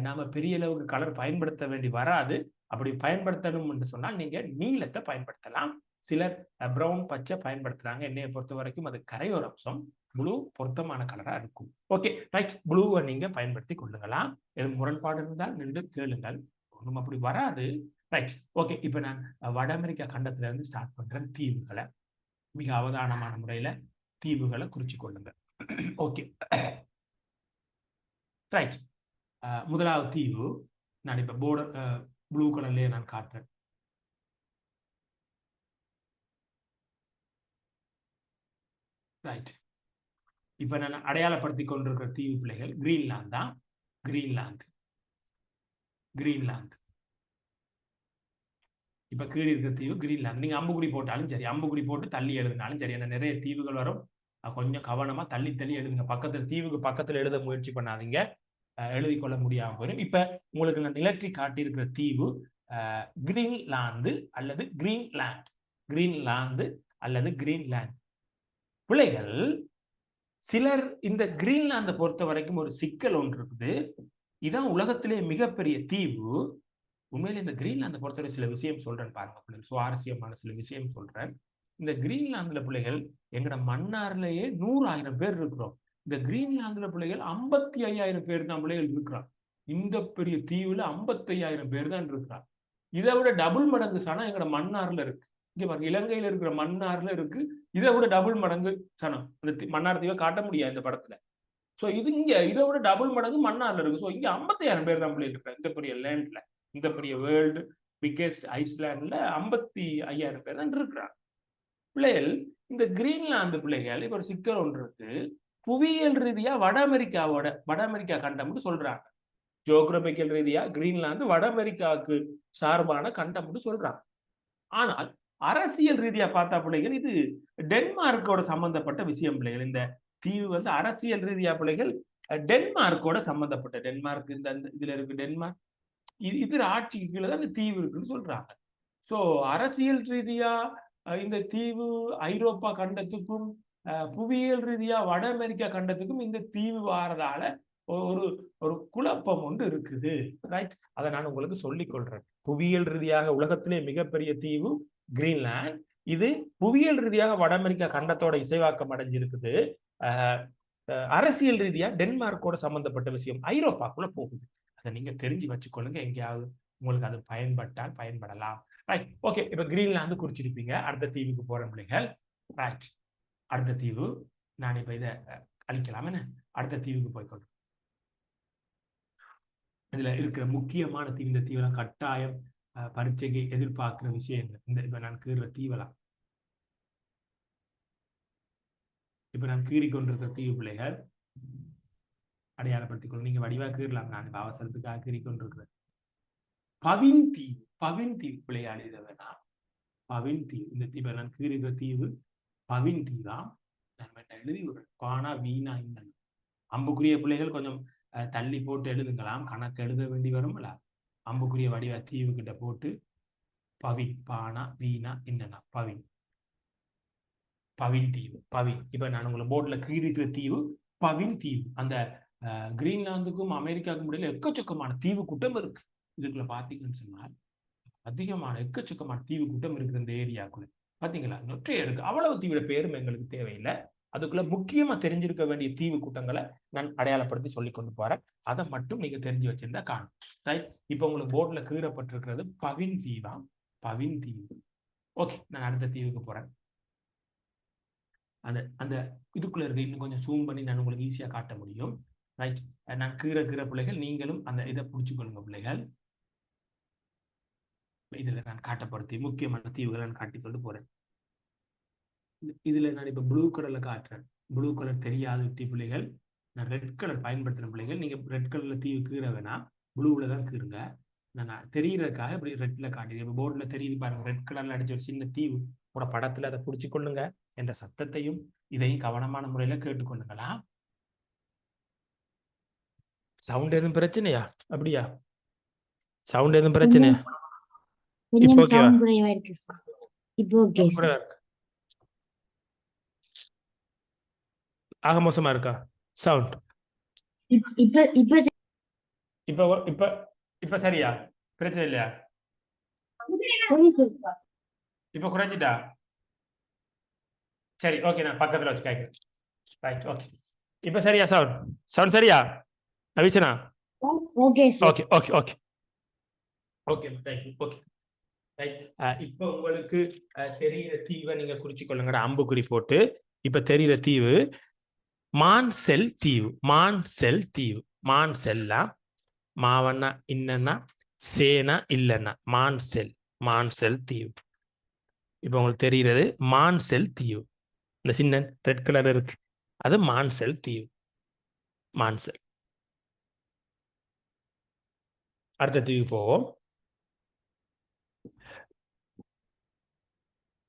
நாம பெரிய அளவுக்கு கலர் பயன்படுத்த வேண்டி வராது. அப்படி பயன்படுத்தணும் என்று சொன்னால் நீங்க நீலத்தை பயன்படுத்தலாம். சிலர் பிரவுன், பச்சை பயன்படுத்துறாங்க. என்னைய பொறுத்த வரைக்கும் அது கரையோர அம்சம். ப்ளூ பொருத்தமான கலரா இருக்கும். ஓகே ரைட், ப்ளூவை நீங்க பயன்படுத்தி கொள்ளுங்களாம். எது முரண்பாடு இருந்தால் நின்று கேளுங்கள். ஒன்றும் அப்படி வராது. Right, okay. இப்ப நான் வட அமெரிக்கா கண்டத்துல இருந்து ஸ்டார்ட் பண்றேன். தீவுகளை மிக அவதானமான முறையில தீவுகளை குறிச்சு கொள்ளுங்க. ஓகே ரைட், முதலாவது தீவு நான் இப்ப போர்டர் ப்ளூ கலர்லயே நான் காட்டுறேன். ரைட், இப்ப நான் அடையாளப்படுத்தி கொண்டிருக்கிற தீவு பிள்ளைகள் கிரீன்லாந்து தான். Greenland, Greenland. இப்ப கீழே இருக்கிற தீவு கிரீன்லாந்து. நீங்க அம்புக்குறி போட்டாலும் சரி, அம்புக்குறி போட்டு தள்ளி எழுதினாலும் சரி. ஏன்னா நிறைய தீவுகள் வரும். கொஞ்சம் கவனமா தள்ளி தள்ளி எழுதுங்க. பக்கத்துல தீவுக்கு பக்கத்துல எழுத முயற்சி பண்ணாதீங்க, எழுதி கொள்ள முடியாம போயிடும். இப்ப உங்களுக்கு நான் நிலற்றி காட்டியிருக்கிற தீவு கிரீன்லாந்து அல்லது கிரீன்லாந்து. கிரீன்லாந்து அல்லது கிரீன்லாந்து. பிள்ளைகள் சிலர் இந்த கிரீன்லாந்தை பொறுத்த வரைக்கும் ஒரு சிக்கல் ஒன்று இருக்குது. இதான் உலகத்திலே மிகப்பெரிய தீவு. உண்மையில இந்த கிரீன்லாந்தை பொறுத்தவரை சில விஷயம் சொல்றேன் பாருங்க, சுவாரஸ்யமான சில விஷயம் சொல்றேன். இந்த கிரீன்லாந்துல பிள்ளைகள் எங்கட மன்னார்லயே 100,000 பேர் இருக்கிறோம். இந்த கிரீன்லாந்துல பிள்ளைகள் 55,000 பேர் தான் பிள்ளைகள் இருக்கிறான். இந்த பெரிய தீவுல 55,000 பேர் தான் இருக்கிறான். இதை விட டபுள் மடங்கு சனம் எங்கட மன்னார்ல இருக்கு. இங்க பாருங்க, இலங்கையில இருக்கிற மன்னார்ல இருக்கு. இதை விட டபுள் மடங்கு சனம். அந்த மன்னார் தீவை காட்ட முடியாது இந்த படத்துல. சோ இது இங்க இதை விட டபுள் மடங்கு மன்னார்ல இருக்கு. சோ இங்க 55,000 பேர் தான் பிள்ளைகள் இருக்கிறாங்க. இந்த பெரிய லேண்ட்ல, இந்த பெரிய வேர்ல்டு பிக்கெஸ்ட் ஐஸ்லாண்ட்ல 55,000 பேர் தான் இருக்கிறாங்க. பிள்ளைகள் இந்த கிரீன்லாந்து பிள்ளைகள் இப்ப ஒரு சிக்கல் ஒன்று இருக்கு. புவியியல் ரீதியா வட அமெரிக்கா கண்டம்னு சொல்றாங்க. ஜியோகிராபிக்கல் ரீதியா கிரீன்லாந்து வட அமெரிக்காவுக்கு சார்பான கண்டம்னு சொல்றாங்க. ஆனால் அரசியல் ரீதியா பார்த்தா பிள்ளைகள் இது டென்மார்க்கோட சம்பந்தப்பட்ட விஷயம் பிள்ளைகள். இந்த தீவு வந்து அரசியல் ரீதியா பிள்ளைகள் டென்மார்க்கோட சம்பந்தப்பட்ட. டென்மார்க் இந்த இதுல இருக்கு. டென்மார்க் இது ஆட்சிக்கு கீழே தான் இந்த தீவு இருக்குன்னு சொல்றாங்க. சோ அரசியல் ரீதியா இந்த தீவு ஐரோப்பா கண்டத்துக்கும் புவியியல் ரீதியா வட அமெரிக்கா கண்டத்துக்கும் இந்த தீவு வாரதால ஒரு ஒரு குழப்பம் ஒன்று இருக்குது. ரைட், அதை நான் உங்களுக்கு சொல்லிக் கொள்றேன். புவியியல் ரீதியாக உலகத்திலே மிகப்பெரிய தீவு கிரீன்லாந்து. இது புவியியல் ரீதியாக வட அமெரிக்கா கண்டத்தோட இசைவாக்கம் அடைஞ்சிருக்குது. அரசியல் ரீதியா டென்மார்க்கோட சம்பந்தப்பட்ட விஷயம் ஐரோப்பாக்குள்ள போகுது. அதை நீங்க தெரிஞ்சு வச்சுக்கொள்ளுங்க. எங்கேயாவது உங்களுக்கு அது பயன்பட்டால் பயன்படலாம். Right, okay. இப்ப கிரீன்லாந்து குறிச்சிருப்பீங்க. அடுத்த தீவுக்கு போற பிள்ளைகள். ரைட், அடுத்த தீவு நான் இப்ப இதை அழிக்கலாம். என்ன, அடுத்த தீவுக்கு போய்க்கொள்றேன். இதுல இருக்கிற முக்கியமான தீவு, இந்த தீவெல்லாம் கட்டாயம் பரீட்சைக்கு எதிர்பார்க்கிற விஷயம். இந்த இப்ப நான் கீறுற தீவெல்லாம் இப்ப நான் கீறிக்கொண்டிருக்கிற தீவு பிள்ளைகள் அடையாளப்படுத்திக் கொள்ளும். நீங்க வடிவா கீறலாம். நான் இப்ப அவசரத்துக்காக கீறிக்கொண்டிருக்கிறேன். பவின் தீவு, பவின் தீவு பிள்ளையாடி இதை வேணாம். பவின் தீவு, இந்த தீவு நான் கீறுகிற தீவு பவின் தீவாம். நான் எழுதி விடுறேன். பானா வீணா இந்த அம்புக்குரிய பிள்ளைகள் கொஞ்சம் தள்ளி போட்டு எழுதுங்களாம். கணக்கு எழுத வேண்டி வரும்ல. அம்புக்குரிய வடிவ தீவு கிட்ட போட்டு பவின், பானா வீணா என்னன்னா பவின், பவின் தீவு, பவின். இப்ப நான் உங்களை போர்ட்ல கீறிக்கிற தீவு பவின் தீவு. அந்த கிரீன்லாந்துக்கும் அமெரிக்காவுக்கும் இடையில எக்கச்சக்கமான தீவு கூட்டம் இருக்கு. இதுக்குள்ள பாத்தீங்கன்னு சொன்னால் அதிகமான எக்கச்சக்கமான தீவு கூட்டம் இருக்கு இந்த ஏரியாக்குள்ள. பாத்தீங்களா, நொற்றைய இருக்கு. அவ்வளவு தீவிர பேரும் எங்களுக்கு தேவையில்லை. அதுக்குள்ள முக்கியமா தெரிஞ்சிருக்க வேண்டிய தீவு கூட்டங்களை நான் அடையாளப்படுத்தி சொல்லி கொண்டு போறேன். அதை மட்டும் நீங்க தெரிஞ்சு வச்சிருந்தா காணும். ரைட், இப்ப உங்களுக்கு போர்ட்ல கீறப்பட்டிருக்கிறது பவின் தீவா, பவின் தீவு. ஓகே, நான் அடுத்த தீவுக்கு போறேன். அந்த அந்த இதுக்குள்ள இருக்க இன்னும் கொஞ்சம் ஜூம் பண்ணி நான் உங்களுக்கு ஈஸியா காட்ட முடியும். ரைட், நான் கீற பிள்ளைகள் நீங்களும் அந்த இதை பிடிச்சுக்கொள்ளுங்க பிள்ளைகள். இதுல நான் காட்டப்படுத்தி முக்கியமான தீவுகளை நான் காட்டிக்கொண்டு போறேன். இதுல நான் இப்ப ப்ளூ கலர்ல காட்டுறேன். ப்ளூ கலர் தெரியாத விட்டி பிள்ளைகள், நான் ரெட் கலர் பயன்படுத்துற பிள்ளைகள். நீங்க ரெட் கலர்ல தீவு கீற வேணாம், ப்ளூல தான் கீறுங்க. நான் தெரியறதுக்காக இப்படி ரெட்ல காட்டுது. இப்ப போர்ட்ல தெரியுது பாருங்க, ரெட் கலர்ல அடிச்ச ஒரு சின்ன தீவு. உங்களோட படத்துல அதை பிடிச்சு கொள்ளுங்க. என்ற சத்தத்தையும் இதையும் கவனமான முறையில கேட்டுக்கொள்ளுங்களா. சவுண்ட் எதுவும் பிரச்சனையா? அப்படியா, சவுண்ட் எதுவும் பிரச்சனையா? இப்போ ஓகேவா? இப்போ ஓகே. ஆக மோசமா இருக்கா? சவுண்ட். இப்ப இப்ப இப்போ இப்போ இப்போ சரியா? பிரச்சனை இல்லையா? சரி சார். இப்போ குறைஞ்சிட்டா? சரி, ஓகே, நான் பக்கத்தில் வச்சு கேட்குறேன். Right, okay. இப்போ சரியா சவுண்ட்? சவுண்ட் சரியா அபிஷனா? Okay sir. Okay okay okay okay, thank you. Okay, right. இப்போ உங்களுக்கு தெரிகிற தீவை நீங்க குறிச்சு கொள்ளுங்க, அம்புக்குறி போட்டு. இப்போ தெரிகிற தீவு மான்செல் தீவு. மான்செல் தீவு. மான்செல்லா மாவண்ணா இன்னன்னா சேனா இல்லைன்னா மான்செல். மான்செல் தீவு. இப்போ உங்களுக்கு தெரிகிறது மான்செல் தீவு. இந்த சின்ன ரெட் கலர் இருக்கு, அது மான்செல் தீவு. மான்செல். அடுத்த தீவு போவோம்.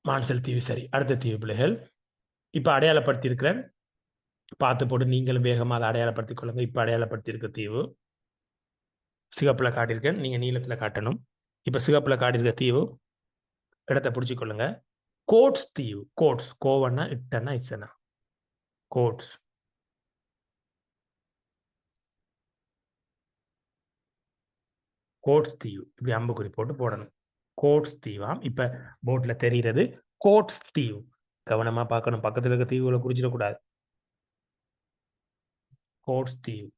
மான்செல் தீவு சரி. அடுத்த தீவு பிள்ளைகள் இப்போ அடையாளப்படுத்தி இருக்கிறேன், பார்த்து போட்டு நீங்களும் வேகமாக அதை அடையாளப்படுத்திக் கொள்ளுங்க. இப்போ அடையாளப்படுத்தி இருக்க தீவு சிகப்பில் காட்டியிருக்கேன், நீங்கள் நீளத்தில் காட்டணும். இப்போ சிகப்பில் காட்டியிருக்க தீவு இடத்தை பிடிச்சி கொள்ளுங்க. கோட்ஸ் தீவு. கோட்ஸ் கோவன்னா இட்டன்னா இசனா. கோட்ஸ். கோட்ஸ் தீவு. இப்படி அம்புக்குறி போட்டு போடணும். கோட்ஸ் தீவாம். இப்போ போட்டில் தெரிகிறது கோட்ஸ் தீவு. கவனமாக பார்க்கணும், பக்கத்தில் இருக்க தீவுகளை குறிச்சிடக்கூடாது. கோட்ஸ் தீவு.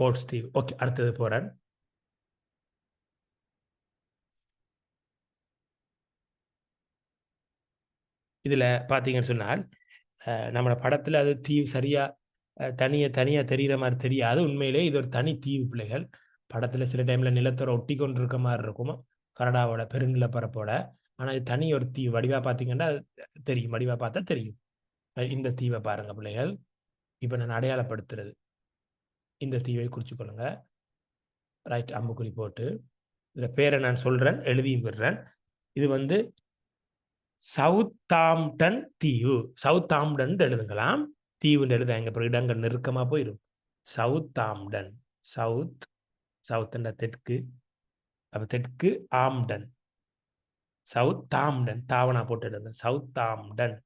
கோட்ஸ் தீவு. ஓகே, அடுத்தது போகிறேன். இதில் பார்த்தீங்கன்னு சொன்னால் நம்மளோட படத்தில் அது தீவு சரியாக தனியாக தெரிகிற மாதிரி தெரியாது. உண்மையிலே இது ஒரு தனி தீவு பிள்ளைகள். படத்தில் சில டைமில் நிலத்தோட ஒட்டி கொண்டு இருக்க மாதிரி இருக்கும் கனடாவோட பெருநிலப்பரப்போட. ஆனால் இது தனி ஒரு தீவு. வடிவாக பார்த்தீங்கன்னா தெரியும், வடிவாக பார்த்தா தெரியும். இந்த தீவை பாருங்க பிள்ளைகள். இப்போ நான் அடையாளப்படுத்துறது இந்த தீவை குறித்து கொள்ளுங்க. ரைட், அம்புக்குறி போட்டு இதில் பேரை நான் சொல்கிறேன், எழுதியும் விடுறேன். இது வந்து சவுத்தாம்டன் தீவு. சவுத்தாம்டன் எழுதுங்களாம். தீவுன்னு எழுத எங்க இடங்கள் நெருக்கமாக போயிடும். சவுத்தாம்டன். சவுத். சவுத்துன்ற தெற்கு. அப்போ தெற்கு ஆம்டன். சவுத்தாம்டன். தாவனா போட்டு எழுதுங்க. Southampton.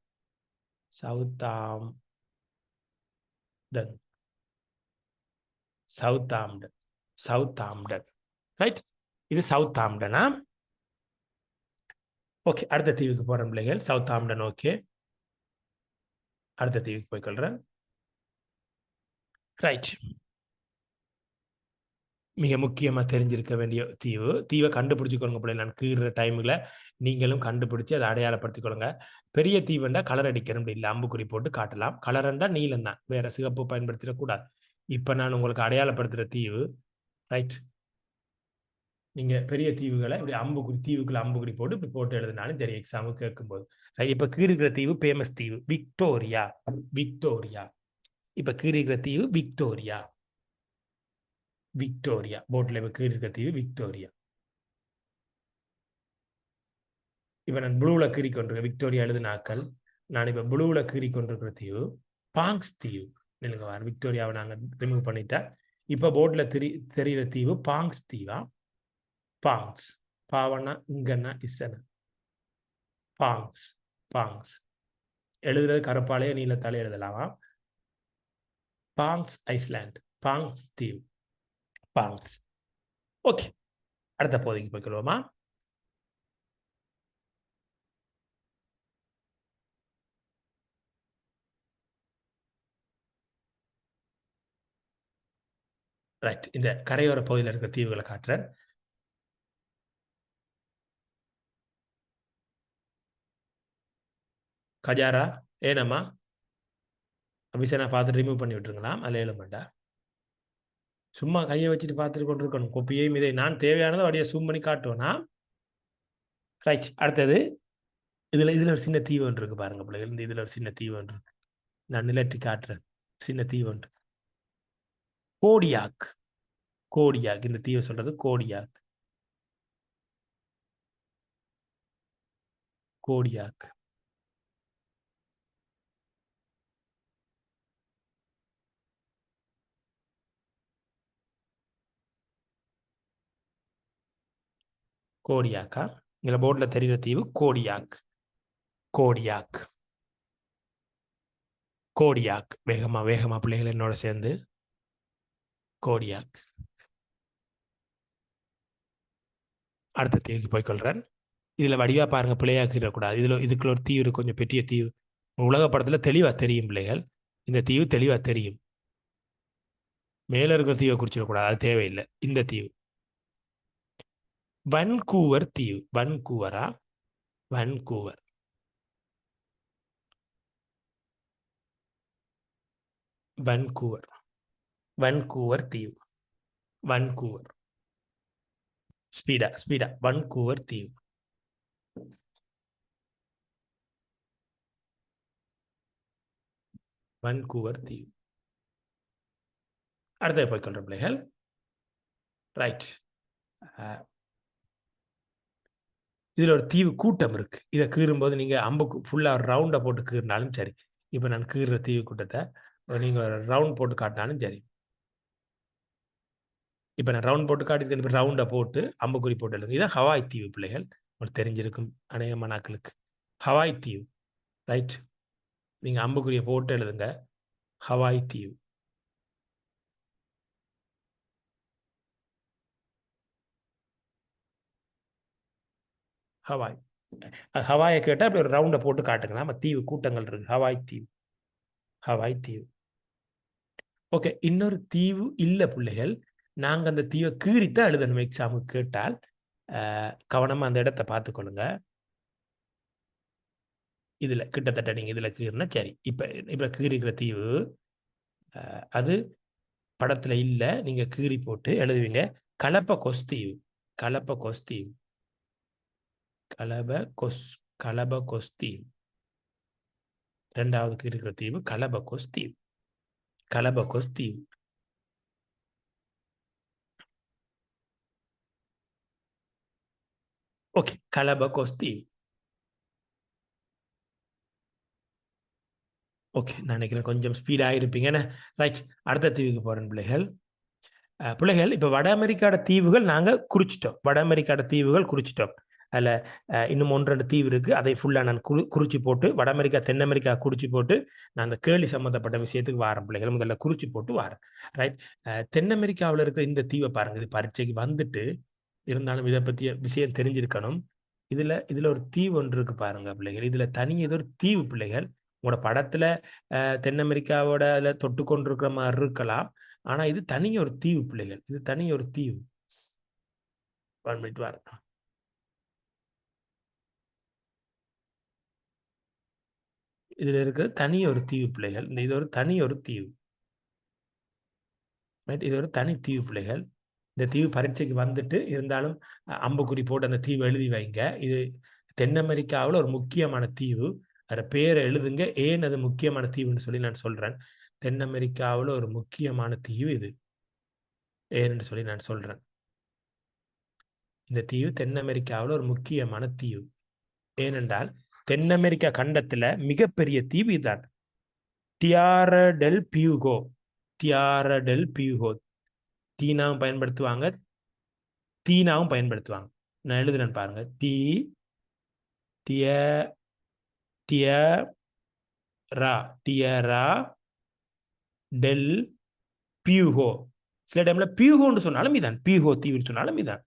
Southampton. Southampton. Southampton. Right, இது சவுத்தாம்டனா? ஓகே, அடுத்த தீவுக்கு போகிறேன் பிள்ளைகள். சவுத்தாம்டன். ஓகே, அடுத்த தீவுக்கு போய்கொள்கிறேன். ரைட், மிக முக்கியமாக தெரிஞ்சிருக்க வேண்டிய தீவு. தீவை கண்டுபிடிச்சிக்கொள்ளுங்க பிள்ளை. நான் கீறுற டைமில் நீங்களும் கண்டுபிடிச்சி அதை அடையாளப்படுத்திக்கொள்ளுங்க. பெரிய தீவுண்டா கலர் அடிக்கணும் இல்லை, அம்புக்குறி போட்டு காட்டலாம். கலர்ண்டா நீலம் தான், வேற சிகப்பு பயன்படுத்திடக்கூடாது. இப்போ நான் உங்களுக்கு அடையாளப்படுத்துகிற தீவு. ரைட், நீங்கள் பெரிய தீவுகளை இப்படி அம்புக்குறி தீவுக்குள்ள அம்புக்குறி போட்டு இப்படி போட்டு எழுதினாலும் தெரியும் எக்ஸாமுக்கு கேட்கும்போது. ரைட், இப்போ கீறுகிற தீவு ஃபேமஸ் தீவு விக்டோரியா. விக்டோரியா. இப்போ கீறுகிற தீவு விக்டோரியா. விக்டோரியா. போட்டில் இப்போ கீறுகிற தீவு விக்டோரியா. இப்போ நான் ப்ளூவில் கீறி கொண்டிருக்கேன் விக்டோரியா எழுதுனாக்கள். நான் இப்போ ப்ளூவில் கீறி கொண்டிருக்கிற தீவு பாங்ஸ் தீவு. இல்லைங்க, விக்டோரியாவை நாங்கள் ரிமூவ் பண்ணிட்டேன். இப்போ போர்டில் தெரிகிற தீவு பாங்ஸ் தீவா. பாங்ஸ். பாவனா இங்கன்னா இசனா. பாங்ஸ். பாங்ஸ். எழுதுறது கருப்பாலேயே நீலத்தாலே எழுதலாமா? பாங்ஸ் ஐஸ்லாண்ட். பாங்ஸ் தீவு. பாங்ஸ். ஓகே, அடுத்த பகுதிக்கு போய்க்கொள்வோமா? ரைட், இந்த கரையோர பகுதியில் இருக்கிற தீவுகளை காட்டுறேன். கஜாரா. ஏனம்மா அபிஷனா பார்த்துட்டு ரிமூவ் பண்ணி விட்டுருங்களாம், அதில் எழுமண்டா. சும்மா கையை வச்சுட்டு பார்த்துட்டு கொண்டு இருக்கணும். கொப்பியையும் இதை நான் தேவையானதை அப்படியே ஜூம் பண்ணி காட்டுவேனா. ரைட், அடுத்தது இதில் ஒரு சின்ன தீவு ஒன்று இருக்கு பாருங்க பிள்ளைகள். இந்த இதில் ஒரு சின்ன தீவு ஒன்று இருக்கு, நான் நிலட்டி காட்டுறேன். சின்ன தீவு ஒன்று கோடியாக். கோடியாக். இந்த தீவை சொல்றது கோடியாக். கோடியாக். கோடியாக்கா. இதில் போர்டில் தெரிகிற தீவு கோடியாக். கோடியாக். கோடியாக். வேகமா வேகமா பிள்ளைகள் என்னோட சேர்ந்து. கோடியாக். அடுத்த தீவுக்கு போய்க்கொள்கிறேன். இதில் வடிவா பாருங்க, பிள்ளையாக்கிடக்கூடாது. இதுக்குள்ள ஒரு தீவு இருக்கு, கொஞ்சம் பெரிய தீவு. உலக படத்தில் தெளிவாக தெரியும் பிள்ளைகள். இந்த தீவு தெளிவாக தெரியும். மேலே இருக்கிற தீவை குறிச்சிடக்கூடாது, அது தேவையில்லை. இந்த தீவு வன்கூவர் தீவு. வன்கூவரா? வன்கூவர். வன்கூவர். வன்கூவர் தீவு. வன்கூவர். Speedo speedo. வன்கூவர் தீவு. வன்கூவர் தீவு. அடுத்த போய்க்கொள்ற பிள்ளைகள். ரைட். இதில் ஒரு தீவு கூட்டம் இருக்கு. இதை கீறும்போது நீங்கள் அம்புக்கு ஃபுல்லாக ரவுண்டை போட்டு கீறினாலும் சரி. இப்போ நான் கீறுற தீவு கூட்டத்தை நீங்கள் ரவுண்ட் போட்டு காட்டினாலும் சரி. இப்போ நான் ரவுண்ட் போட்டு காட்டியிருக்கேன். இப்போ ரவுண்டை போட்டு அம்புக்குறி போட்டு எழுதுங்க. இதான் ஹவாய் தீவு பிள்ளைகள். உங்களுக்கு தெரிஞ்சிருக்கும் அநேகமான நாட்களுக்கு. ஹவாய் தீவு. ரைட். நீங்கள் அம்புக்குறியை போட்டு எழுதுங்க. ஹவாய் தீவு. ஹவாய். ஹவாயை கேட்டால் அப்படி ஒரு ரவுண்டை போட்டு காட்டுங்க. நம்ம தீவு கூட்டங்கள் இருக்கு. ஹவாய் தீவு. ஹவாய் தீவு. ஓகே. இன்னொரு தீவு இல்லை பிள்ளைகள். நாங்கள் அந்த தீவை கீறித்தான் எழுதணும் எக்ஸாமுக்கு கேட்டால். கவனமாக அந்த இடத்த பார்த்துக்கொள்ளுங்க. இதில் கிட்டத்தட்ட நீங்கள் இதில் கீறினா சரி. இப்போ கீறிக்கிற தீவு அது படத்தில் இல்லை. நீங்கள் கீறி போட்டு எழுதுவீங்க. கலபகோஸ் தீவு. கலபகோஸ் தீவு. கலபகோஸ் தீவு. இரண்டாவது கீறிக்கிற தீவு கலபகோஸ் தீவு. கலபகோஸ் தீவு. ஓகே. கலபகோஸ் தீவு. ஓகே. நான் நினைக்கிறேன் கொஞ்சம் ஸ்பீடாக இருப்பீங்கன்னு. ரைட். அடுத்த தீவுக்கு போகிறேன் பிள்ளைகள். பிள்ளைகள் இப்போ வட அமெரிக்காவோட தீவுகள் நாங்கள் குறிச்சிட்டோம். வட அமெரிக்காவோட தீவுகள் குறிச்சிட்டோம். அதில் இன்னும் 1-2 தீவு இருக்குது. அதை ஃபுல்லாக நான் குறிச்சி போட்டு வட அமெரிக்கா தென் அமெரிக்கா குறிச்சி போட்டு நான் அந்த கேள்வி சம்மந்தப்பட்ட விஷயத்துக்கு வாரேன் பிள்ளைகள். முதல்ல குறிச்சி போட்டு வாரேன். ரைட். தென் அமெரிக்காவில் இருக்கிற இந்த தீவை பாருங்கள். இது பரீட்சைக்கு வந்துட்டு இருந்தாலும் இதை பற்றிய விஷயம் தெரிஞ்சிருக்கணும். இதில் ஒரு தீவு ஒன்று இருக்கு பாருங்க பிள்ளைகள். இதில் தனி ஏதோ ஒரு தீவு பிள்ளைகள். உங்களோட படத்தில் தென் அமெரிக்காவோட அதில் தொட்டு கொண்டிருக்கிற மாதிரி இருக்கலாம். ஆனால் இது தனி ஒரு தீவு பிள்ளைகள். இது தனி ஒரு தீவு. 1 மினிட் வர. இதில் இருக்கிற தனி ஒரு தீவு பிள்ளைகள். இது ஒரு தனி ஒரு தீவு. ரைட். இது ஒரு தனி தீவு பிள்ளைகள். இந்த தீவு பரீட்சைக்கு வந்துட்டு இருந்தாலும் அம்புக்குறி போட்டு அந்த தீவு எழுதி வைங்க. இது தென் அமெரிக்காவில் ஒரு முக்கியமான தீவு. அதை பேரை எழுதுங்க. ஏன் அது முக்கியமான தீவுன்னு சொல்லி நான் சொல்றேன். தென் அமெரிக்காவில் ஒரு முக்கியமான தீவு இது. ஏன்னு சொல்லி நான் சொல்றேன். இந்த தீவு தென் அமெரிக்காவில் ஒரு முக்கியமான தீவு. ஏனென்றால் தென் அமெரிக்கா கண்டத்தில் மிகப்பெரிய தீவு இதுதான். டியாரா டெல் பியூகோ. டியாரா del Fuego. தீனாவும் பயன்படுத்துவாங்க, தீனாவும் பயன்படுத்துவாங்க. நான் எழுதுறேன் பாருங்க. டியரா டெல் பியூகோ. சில டைம்ல பியூகோன்னு சொன்னாலும் இதான். பியூகோ தீவுன்னு சொன்னாலும் இதான்.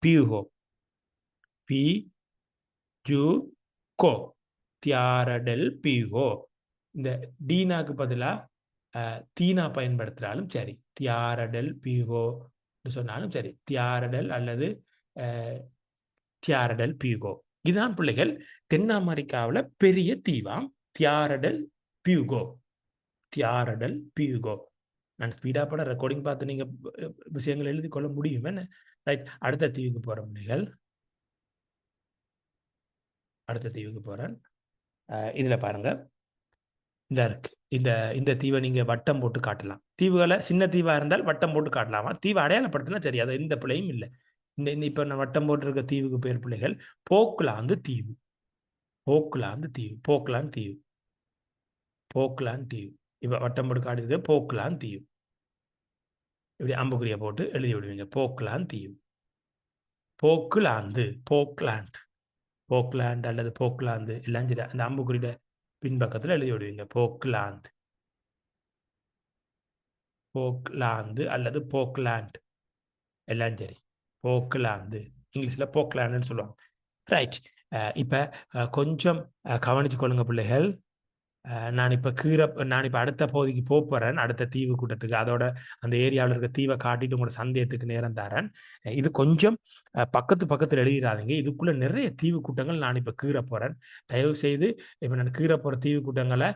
பியூகோ. பி ஜு கோ. டியாரா டெல் பியூகோ. இந்த டீனாக்கு பதிலாக தீனா பயன்படுத்தினாலும் சரி. டியாரா டெல் பியூகோ சொன்னாலும் சரி. டியாரா டெல் அல்லது டியாரா டெல் பியூகோ. இதுதான் பிள்ளைகள் தென் அமெரிக்காவில் பெரிய தீவாம். டியாரா டெல் பியூகோ. டியாரா del Fuego. நான் ஸ்பீடாக பட ரெக்கார்டிங் பார்த்து நீங்கள் விஷயங்கள் எழுதி கொள்ள முடியும் என்ன. ரைட். அடுத்த தீவுக்கு போகிற பிள்ளைகள். அடுத்த தீவுக்கு போகிறேன். இதில் பாருங்க. இந்த இருக்கு. இந்த தீவை நீங்கள் வட்டம் போட்டு காட்டலாம். தீவுகளை சின்ன தீவாக இருந்தால் வட்டம் போட்டு காட்டலாமா? தீவை அடையாளப்படுத்தினா சரி. அது எந்த பிள்ளையும் இல்லை. இந்த இப்போ நான் வட்டம் போட்டிருக்க தீவுக்கு பேர் பிள்ளைகள் போக்லாந்து தீவு. போக்லாந்து தீவு. போக்லாந்து தீவு. போக்லாந்து தீவு. இப்போ வட்டம் போட்டு காட்டுறது போக்லாந்து தீவு. இப்படி அம்புக்குறியை போட்டு எழுதி விடுவீங்க. போக்லாந்து தீவு. போக்லாந்து. போக்லாந்து. போக்லாந்து அல்லது போக்லாந்து எல்லாம் சரி. அந்த அம்புக்குறியோட பின்பக்கத்தில் எழுதி விடுவீங்க. போக்லாந்து. போக்லாந்து அல்லது போக்லாண்ட் எல்லாம் சரி. போக்லாந்து இங்கிலீஷில் போக்லாண்டுன்னு சொல்லுவாங்க. ரைட். இப்போ கொஞ்சம் கவனிச்சு கொள்ளுங்க பிள்ளைகள். நான் இப்போ அடுத்த பகுதிக்கு போகிறேன், அடுத்த தீவு கூட்டத்துக்கு. அதோட அந்த ஏரியாவில் இருக்க தீவை காட்டிட்டு உங்களோட சந்தேகத்துக்கு நேரம் தரேன். இது கொஞ்சம் பக்கத்தில் எழுதிடாதீங்க. இதுக்குள்ள நிறைய தீவு கூட்டங்கள் நான் இப்போ கீற போகிறேன். தயவு செய்து இப்போ நான் கீற போகிற தீவு கூட்டங்களை